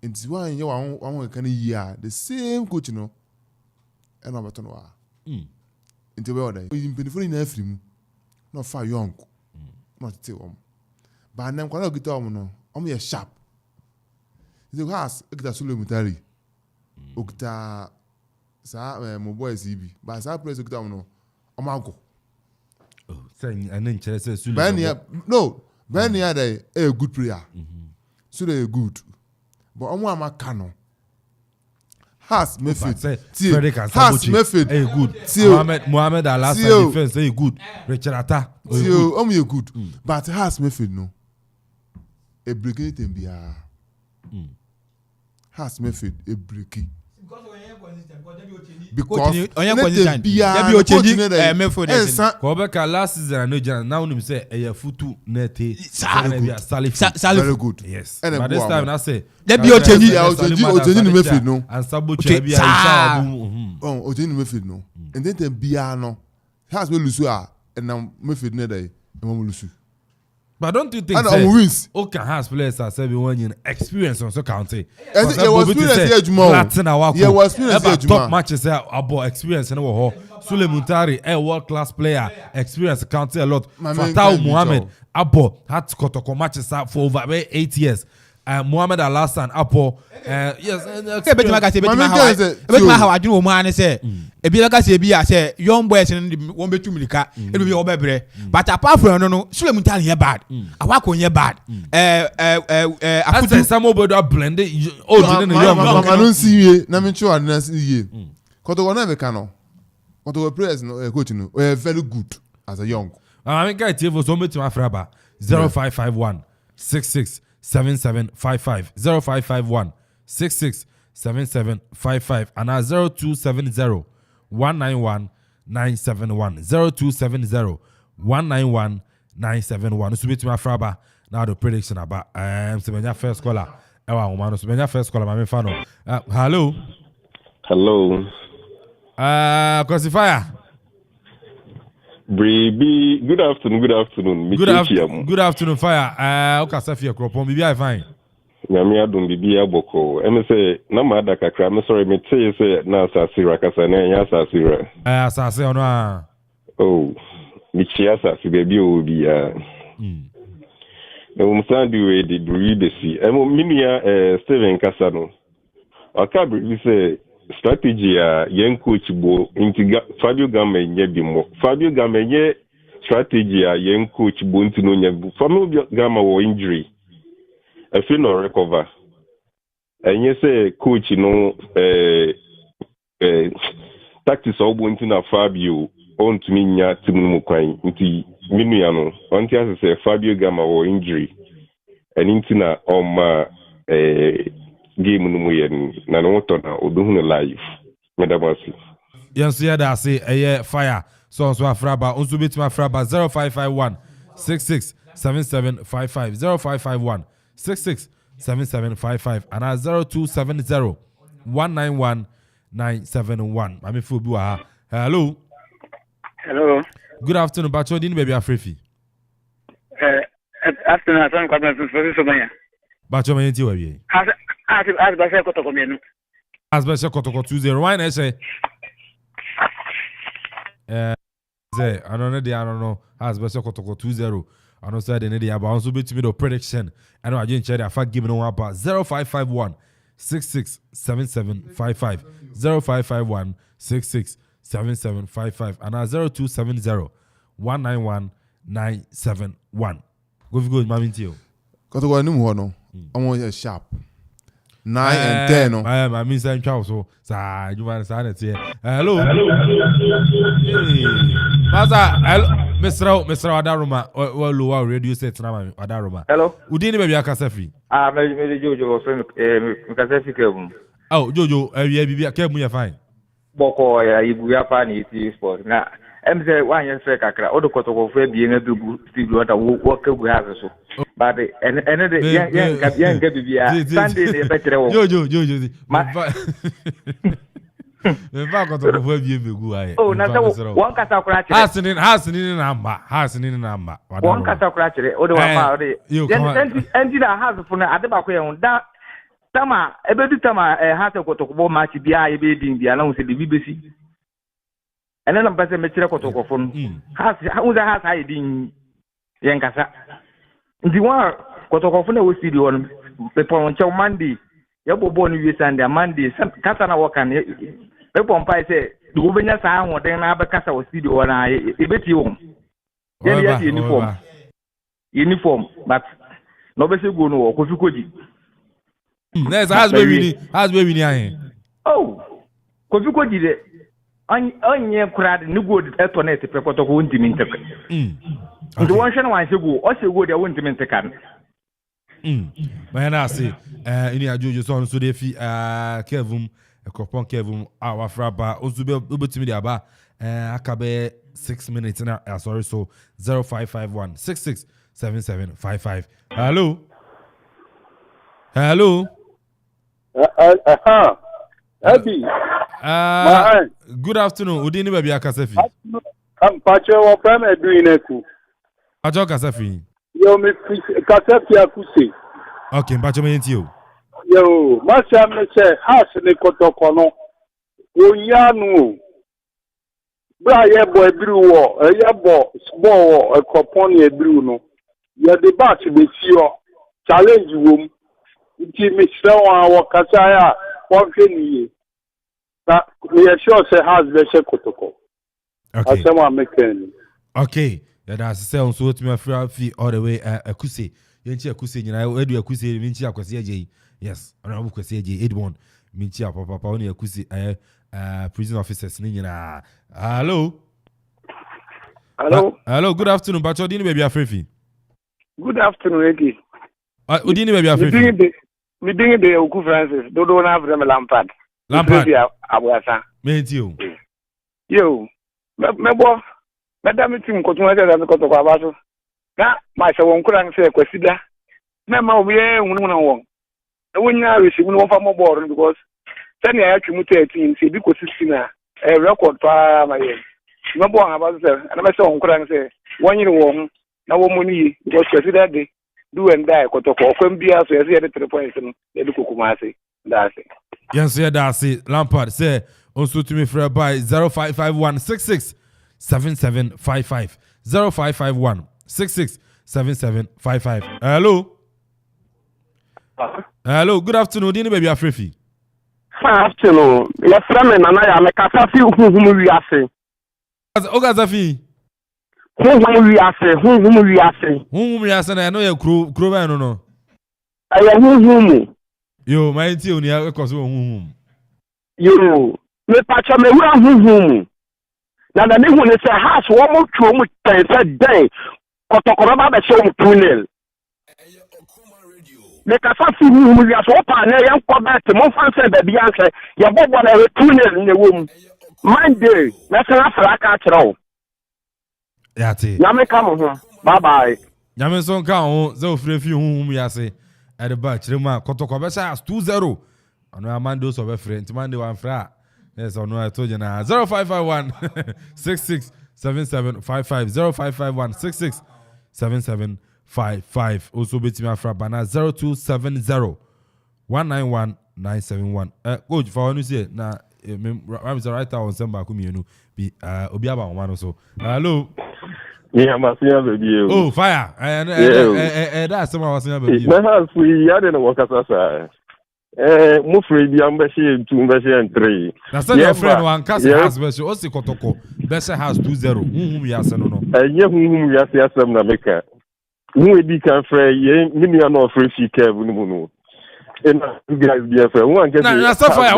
nti one ye one kan yi a the same coach no e no beto no nti we order impinifo na afiri mu no fa young no tete wo ba nem kwa na gita wo no o ye sharp the has gita solo mutari okita sa mo boys ibi ba sa press okita wo no o mago say anen chere say sulu Benia dey a good player sulu a good but omo amaka no has Mayfield has Mayfield good Mohamed Alassane defense say good Richard Atta omo you good but has Mayfield no a breaking them bia has Mayfield a breaking because onye consistent there be o change Mayfield ko be ka last season no jana now nim say e futu nete very good yes but this time na say there be o change ni Mayfield no and Sabo Chabia Isha o change ni Mayfield no and then bia no has we lose a and now Mayfield na dey e mo lose. But don't you think that okay has players are say one year experience on so county there was experience top matches about experience no ho Sule Muntari a world class player experience county a lot Fatau Mohamed abo had kotoko matches for over 8 years Mohamed Alassane apo yes betima how I do man say e bi like say bi say young boys won betu milika e do bi obebre but apart from no Sule Muntari here bad awako here bad afutu some obodo blend old no young I don't see you na me sure na see you kotoko na be kano kotoko players no coach no very good as a young I mean guy TV so betima fraba 0551 66 7755 0551 667755 and 0270 191 971 0270 191 971 so bit my fraba now the prediction about Semenya first caller ewa woman Semenya first caller my fan hello classifier Baby, good afternoon. Good afternoon, Fire. Okay, Safia Cropon, be fine. Nyame adum bibi aboko. Eme say na ma da kakra me sorry me tell say na asasira kasa na nya asasira. Asase ono a. Oh, mi chi asasi baby obi a. No msandi we di bri besi. Emo minua Steven kasa no. Aka bri say strategy a yen coach bo inti Fabio Gama nye bimo. Fabio Gama nye strategy a yen coach bo inti no nye. Fabio Gama wo injury. I feel no recover. And you say coach, tactics all going to na Fabio on to me nya timu kwai nti minu no. Until I say Fabio Gama or injury. And into na game no yen na no to na oduhu live. Medabasi. Yes, yeah, that say Fire. So afraba unso betima afraba 0551 667755 0551 667755 and 0270 191 971. I mean, hello. Hello. Good afternoon, Bacho. Didn't baby Afrifi. Afternoon, I'm Kwame Amponsah Addi. Bacho, my auntie, baby. As Basel Kotokomenu. As Basel Kotoko 20. Why not say? I don't know. As Basel Kotoko 20. I know said in the but also be to me the prediction. I know I didn't share that fact giving one about 0551 667755 0551 667755 and 0270 191 971. Go Mami Tio. Got to go no. I'm going sharp. 9 and 10. No. I mean, same Charles. So, you want to say it. Hello. Hello. Mr. Adaruma, well, radio set now, Adaruma. Hello. Udini baby Akasafi. Maybe Jojo, Kasafi Kevum. Oh, Jojo, you are fine. Boko, you are funny, sport. Now, I'm saying, one year, Kakra, or the Koto of being a do still what I work we have so. But another young get to be a Sunday, better. Jojo, oh, now one cat has in number. One cat or the one and did a house for the back on that. Tama, a baby Tama has a Kotobo match be I being the announce the BBC. And then I'm passing Metro Kotokophone. Has hiding Yankasa. The one Kotokophone will see the one the Monday. Yabo born you Sunday, Monday, some Katana Wakan. The Pompai say, the governor sound what then Abacasa was see the one I bet you. Yes, uniform, but nobody go no Kofukoji. Yes, has baby near. Oh, Kofukoji, on your crowd, no good at on it, Prepoto won't mean to. The one shall want to go, also go there won't mean to come. Man, I see. In your Jojo son, so they fee Kevum, a copon Kevum, our fraba, also be able to me about Akabe 6 minutes now. Sorry, so 0551 667755. Hello. Abby. Good afternoon. Udini baby Akasefi. I'm Pacho Kwame Amponsah Pacho Kasefi. Yo, me Kasefi Akuse. Okay, Pacho me you. Yo, Masha me say house ne Kotokono. Onyanu. Bra ye boy biru wo, ye bo small a cropon ye biru no. Ye the batch be sure challenge wom. Nti me sure wa kasa ya one thing na we sure say house be she Kotoko. Okay. Asema making. Okay. Yeah, that's say on so to me free all the way Akuse. Yenchi Akuse nyina edu Akuse minchi akwase aje. Yes, ona bu kwase aje Edmond minchi papa oni Akuse prison officers ni nyina. Hello. Hello, good afternoon. Bacho dini baby Afrifi. Good afternoon, Eki. Udini baby Afrifi. Me dingi de Oku Francis. Dodo na vrem Lampard. Abuasa. Me too. Yo. Mebo. Madam team ko tun wa da ko to kwa baso. Na ma se won kura nse kwasida. Na ma obi e hunu na won. E wonya receive no fa mo ball because send ya twi mu 13 se bi ko 16 na record pa ma ye. no bo about say and me say on kura say one year wo na wo mu ni because consider day do and die kotoko kwam bia so yesi 3 points no e du kokuma ase that's it. Yes, yeah, that's it. Lampard say also to me for by 0551667755 0551667755. Hello. Hello, good afternoon. Dini baby Afrefi. Afternoon. Your friend and I am a cafe whom we are saying. Ogazafi. Whom we are saying, whom we are saying. Whom we are saying, I know you're crew, no. I am whom. Yo, my tea on your cause whom. You, me patch me whom. Now the name when it's a house, one more true, said day, or talk about the show tunnel. The Casafi whom we are so open, I am called back to Monfan baby answer, your bob on a tunnel in the womb. Monday, that's enough for a catch all. Yati. Yame come home. Bye bye. Yame son count, so free few whom we are say at the batch, Rema, Kotokobesa has 2-0. And our man does of a friend, Monday one fra. Yes, or no, I told you now. 0551 667755 0551 667755. Also, beat me fra banner 0270 191 971. Coach, for one you say, now, I'm the writer on Samba Kumino, be Obiaba on one also. Hello. Yeah, I'm baby. Oh, fire. That's someone was saying, baby. My house, we had in a work as a Mufredi, I'm bashing 2 and 3. That's not your friend one castle has special. Also, Kotoko. Besser has 2-0. Whom we are saying, no. Whom we are saying, some Nameka. Who we can fray, many are not free, she care, no. And you guys be a friend. One get fire, fire,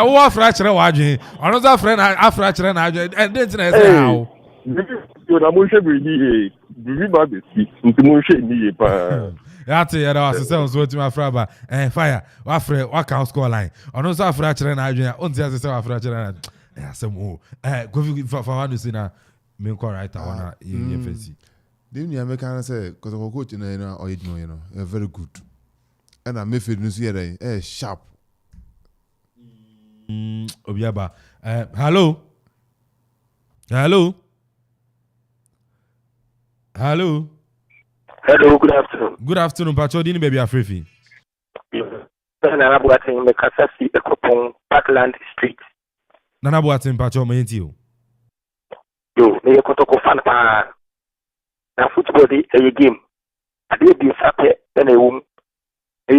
what fracture, watching. Another friend, I fracture, and then how. You know, Moshe Brady, the into Moshe Nipa. That's it. I was saying, so to my friend, fire, what friend, what can score line? Another fracture, and I only say fracture, and some more. Go for one to see now. Me call right now. Didn't you make an say, because of coach in or you know, very good. And I may feel news here, sharp. Obiaba. Hello. Hello. Hello. Hello, good afternoon. Good afternoon, Pacho. Dini baby Afrefi. Nana Boating, the Kasasi, the Kopong, Parkland Street. Nana Boating, Pacho, my you. Yo, me Kotoko fan pa. Na football day a game. I did be happy and a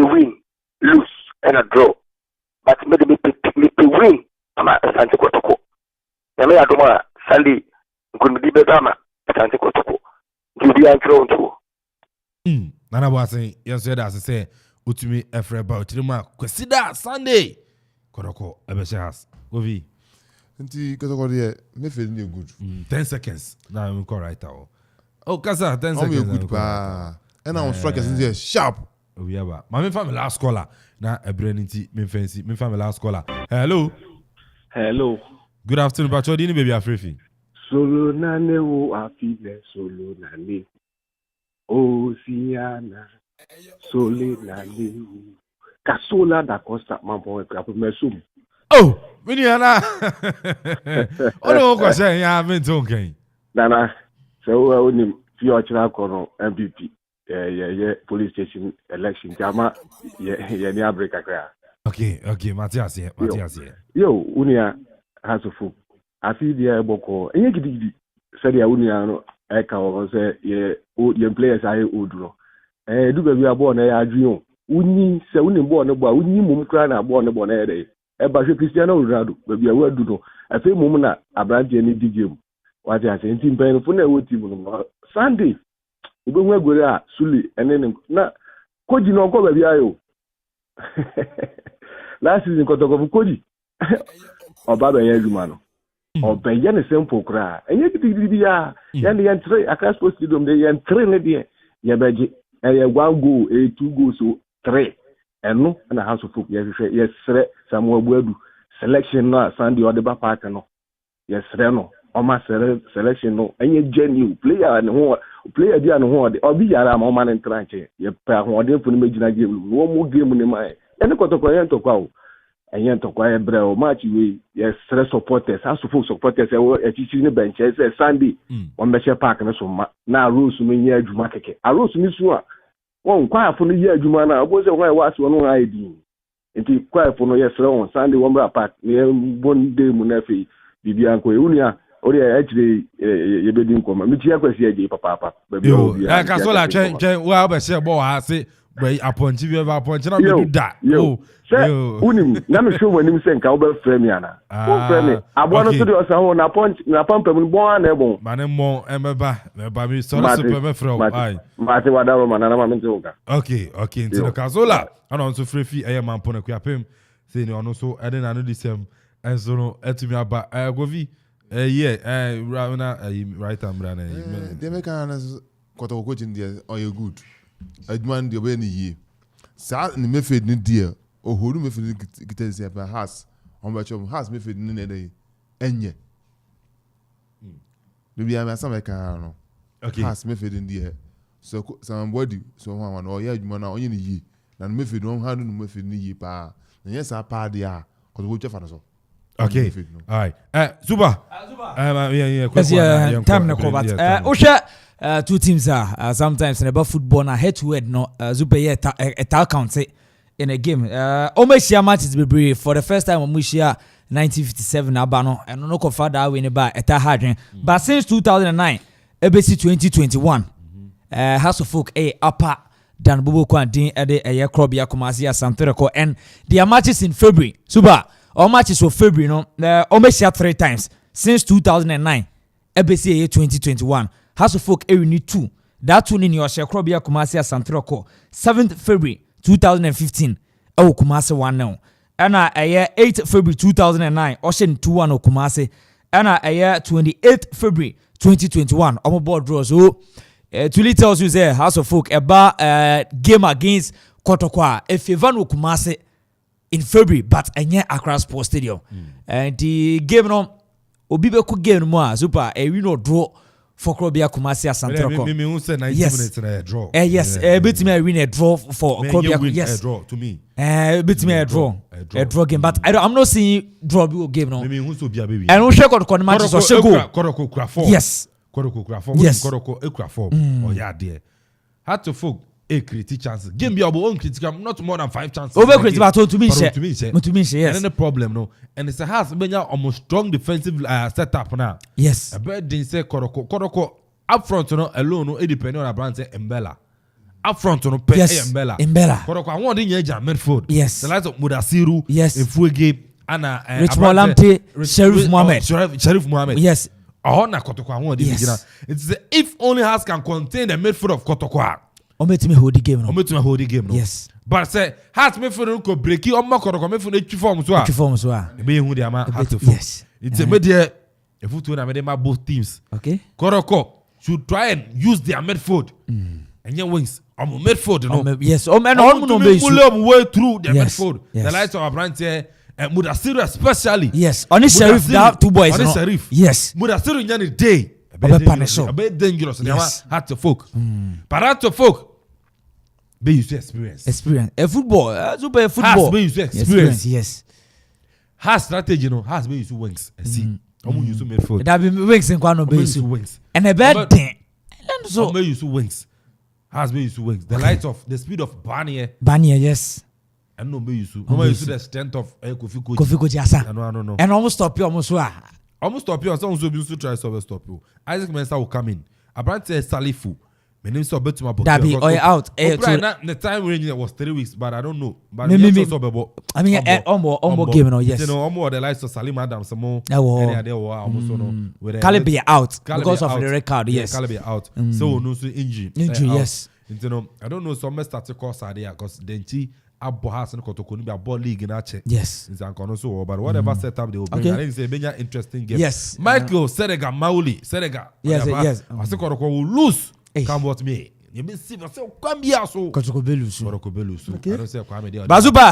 win, lose, and a draw. But maybe me win. I'm a Santi Kotoko. Na me adoma Sunday, good be better. Santi Kotoko. You be drawn too. Nana Boating, yes, as I say, Utumi Efre Bautrima, Kwesida Sunday. Kotoko, Ebeshas. Govi. Until Kotoko, me feeling you good. 10 seconds. Now I'm correct. Oh, Kasa, 10 seconds. Good, and I'm striking in there sharp. We have my family last caller. Now a brainy me fancy, me family last caller. Hello. Hello. Good afternoon, Pacho. Dini baby Afrefi. Solo nane wo afile solo nane. O siana. Sole nane. Kasola da Costa mambo krapu mesum. Oh, Miniana. Oh no, question ya me talking. Nana. So only future kono MVP. Yeah, police station election. Jama, yeah, near break a crack. Okay, Matthias here. Yo, Unia has a fool. I feel the airbook. And you said, Unia, Eka, say, yeah, your players are old. Do we are born a dream. Uni, say, Uni born about Uni Mumkrana born a born a day. But Cristiano Ronaldo, but we are well do. I feel Mumana, a branch any digim. What I say, team paying for no team. Sunday. Ube nwe gore a Suli enen na Koji no go baby ayo. Last season Kotoko Koji. Oba be yan juma no. Oba yan simple kra. Enye gidi ya. Yan yan 3 Accra Sports Stadium de yan 3 ne de. Ya beje. Ya 1 goal, 2 goals so 3. Eno na House of Folk ya hwehwe yes sre Samuel Buadu selection na Sunday Odeba Park no. Yes sre no. Oma selection no. Enye genuine player ne ho player dia no ho de obi yara ma o man entranche ye pa ho de fu ni megina game no mo game ni mai ene Kotoko yen to kwa o ɛnyɛ ntɔkwa yɛ brɛ o match we yɛ srɛ supporters aso folk supporters ɛwɔ ɛkyikyi ne bench sɛ Sunday wɔn bɛhyɛ park ne so ma na Rose no nyɛ adwuma kɛkɛ Rose ni so a wɔn kwafo no yɛ adwuma na ɔbɔ sɛ wɔn a ɛwɔ ase wɔn ayɛ din nti kwafo no yɛ srɛ wɔn Sunday wɔn bra park ne bɔ day mu na afei bibi anko ewunia ori actually yɛbɛdi nkɔmɔ mi tia kwasi agye papaapa yo kasola twɛn wo a bɛhyɛ bɔ wɔ ase apɔnkye bi ɛbɛ apɔnkye na bɛdu da sɛ wonim na mehwɛ wɔ anim sɛ nka wobɛfrɛ me ana wofrɛ me aboa no so de ɔsa ho na pampam no bɔn a na ɛbɔn ma ne mmɔ ɛbɛba mi sɔre so pɛ mɛfrɛ wo mate wadaro ma nana ma mente wo ka okay nti no kasola ana nso frɛ fi ɛyɛ mampo no kuapem sɛ ne ɔno so ɛde na no de sɛm ɛnso no ɛtumi aba govi right am brana they make an kɔtɔ coaching there or you good adman de obey ni yie sa ni mefed ni dia ohoru mefed kitese pa has on ba chom has mefed ni na dey enye bi am asama ka no okay has mefed ni dia so somebody so one or ya adman na onye ni yie na mefed no ha no mefed ni yie pa na yes a pa dia kɔtɔ go chefa no so okay all right super time na cover two teams are sometimes in about football na head to head no super a count in a game almost share matches be brief for the first time we share 1957 abano and no go further win by at hard but since 2009 ABC 2021 House of Folk upper than Bobo Kwandin at the Krobia Kumasi Santereko and their matches in February super all matches for February no almost share 3 times since 2009 ABC 2021 House of Folk need 2 that 2 in your Krobia Kumasi Santereko 7th February 2015 Kumasi 1 now and 8th February 2009 Ocean 2-1 Kumasi and 28th February 2021 on board draws so to tells you say House of Folk about game against Kotokwa if Ivan Kumasi in February but enye Accra Sports Stadium and the game no obi be ku game mo super we no draw for Krobia Kumasi Santroko me who say 90 minutes na draw yes beat me win a draw for Krobia yes a draw to me beat me a draw game but I'm not seeing draw game no me who so bia baby and we check on matches or shego Koroko kura 4 yes Koroko kura 4 yes Koroko ekura 4 oh yeah there had to folk a critical chances. Game be our own critical, not more than 5 chances. Over critical to me, yes. And the problem, no. And it's a has been almost strong defensive setup now. Yes. A bird didn't say Koroko up front, no alone, no depending on a brand say Mbella. Up front, no pay Mbella. Koroko, I want in Yaja Medford. Yes. The likes of Mudasiru. Yes. If we give Anna Rich Molamte, Sheriff Mohammed. Sheriff Mohammed. Yes. Kotoko, I want this. It's if only has can contain the midfield of Kotoko. Ometime hold the game no. Ometime hold the game no. Yes. But say has me for no break you on makoro me for the form so. Form so. Be hu the ama has to yes. It's a media if you na me both teams. Okay. Koroko should try and use their midfield. And your wings on midfield no. Yes. And all no be way through the midfield. The likes of our brand here Mudasiru especially. Yes. On Sheriff that 2 boys no. Sheriff. Yes. Mudasiru nyani day. A bit dangerous. Yes. Had to folk. But had to folk. Be used to experience. A football. Super football. Has be used to experience. Yes. Has strategy, no. Has be used to wings. See. I'm used to midfield. That be wings and Kwano be used to wings. And a bad thing. So be used to wings. Has be used to wings. The light of the speed of Barnier. Yes. And no be used to. No used to the strength of Kofi Koji Asa. I know. And almost stop you almost. Almost stop you. Someone will be used to try to stop you. Isaac Mensah will come in. Apparently Salifu. My name is Obetuma Bokia. That be out. The time range was 3 weeks, but I don't know. But I mean, game no yes. You know, the likes of Salim Adams, some more. Calibre out because of the record. Yes, Calibre out. So no injury. Yes. You know, I don't know. Some start to cause idea because Denchi Abo has an Kotokuni be a ball league in Ache. Yes. In Zankono so, but whatever setup they will bring, I think it's a very interesting game. Yes. Michael Serega Mauli Serega. Yes. I think Kotoko will lose. Come what me. you be see myself Kwame so Kotoko Belusu. I don't say Kwame there. Bazuba,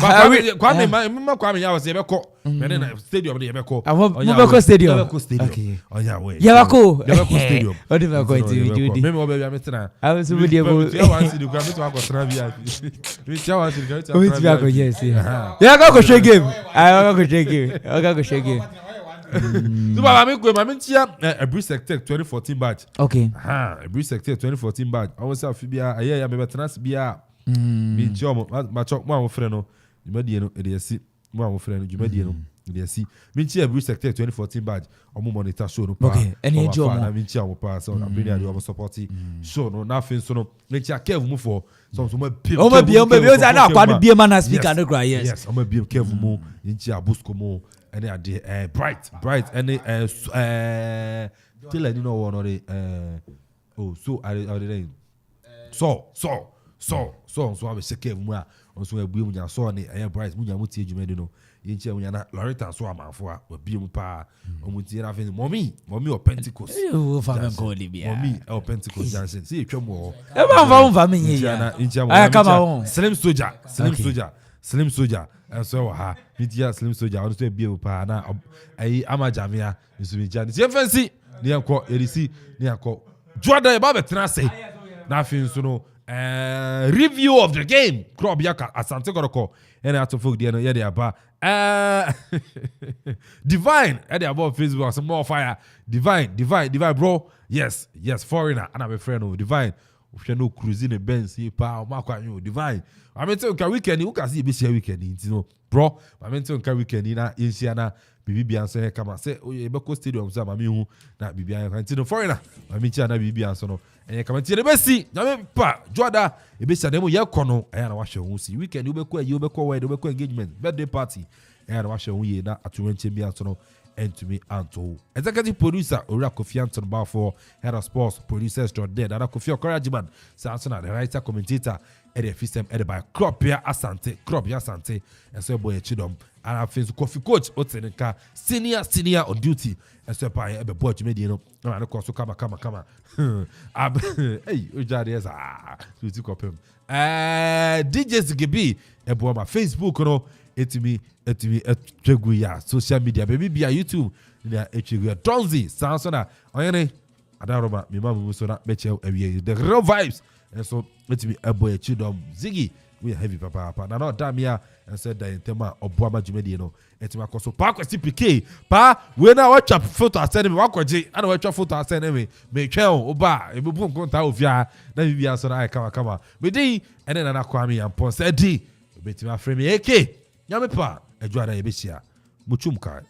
Kwame ya was Yebeko. Men stadium dey Yebeko. Yebeko stadium. Okay. Oh yeah, way. Yebeko stadium. What if I go to do? Maybe obe ya metina. I was with you. You want see the Kwame to go transfer. We want see the Kwame. Which we are going yes. Yeah, go shake game. I go shake game. I go shake game. So mama tia a Bruce Sector 2014 badge. Okay. A Bruce Sector 2014 badge. I was afibia aye ya me betenas bia. Bi nchomo ma chok mo amofre no. Jumadi no e dey si. Mo amofre no jumadi no e dey si. Mi tia Bruce Sector 2014 badge. Omo monitor show no pa. Okay. Any job mo. Mi tia mo pa so na bring you omo support show no na fin so no. Mi tia Kev mu for some mo bi. Omo bi o za na kwadu bi man speaker no cry yes. Yes, omo bi Kev mu. Mi tia Busco mo. And I did bright and till I didn't know one or the so I did so I was sick of moi also a boom ya saw ni air bright munya muti jumedi no yinche munya na Loretta so amanfo a bi mu pa omuti na fin mommy or Pentecost you family call it mommy or Pentecost Johnson see twemo e ba family ya come on slim soldier and so ha media slim soldier on to be pa na ai amajamia nsumi jani si fancy ni anko erisi ni anko Jordan e ba betra say na fin so no review of the game club yaka asante koroko and out folk there no ye dey aba divine e dey aba Facebook some more fire divine bro yes foreigner and my friend divine we no cruising the Benz pa ma kwa you divine I mean tell you weekend you can see be share weekend you know bro I mean tell you weekend na insia na bibi anso he kama say Ebeko stadium so mami hu na bibi an kan foreigner I mean na bibi anso no e kama tie besi na me pa joda e be sia dem ye kono e na wa hwe hu si weekend you Ebeko wed Ebeko engagement birthday party e na wa hwe hu ye na atuwenche bi anso no and to me Anto. Executive producer Ora Kofi Anton Balfour, head of sports, producer extraordinaire Dada Kofi Okarajiman, Sansona, the writer, commentator, Eddie Fisem, Eddie by Kropia Asante, and so boy Chidom, and I feel coffee coach, Otenka, senior on duty, and so by a boy Medino, and of course, come. Hey, Ujadi, to copy him. DJs Gibi, a boy, my Facebook, no. Etimi etweguya social media baby bia YouTube na etweguya Tonzi Sansona oyene adaroma me mamu so na beche awie the real vibes and so etimi eboy chidom Ziggy we heavy papa na no damia and said that tema oboama jumedi no etimi akoso pa kwesi PK pa we na watch photo asend me wakoje ana watch photo asend me twel oba e bubu nkonta ofia na bibia so na kama me dey ene na Kwame Amponsah Addi betimi afremi AK Yamepa, Edward Ebisia, Muchumkai.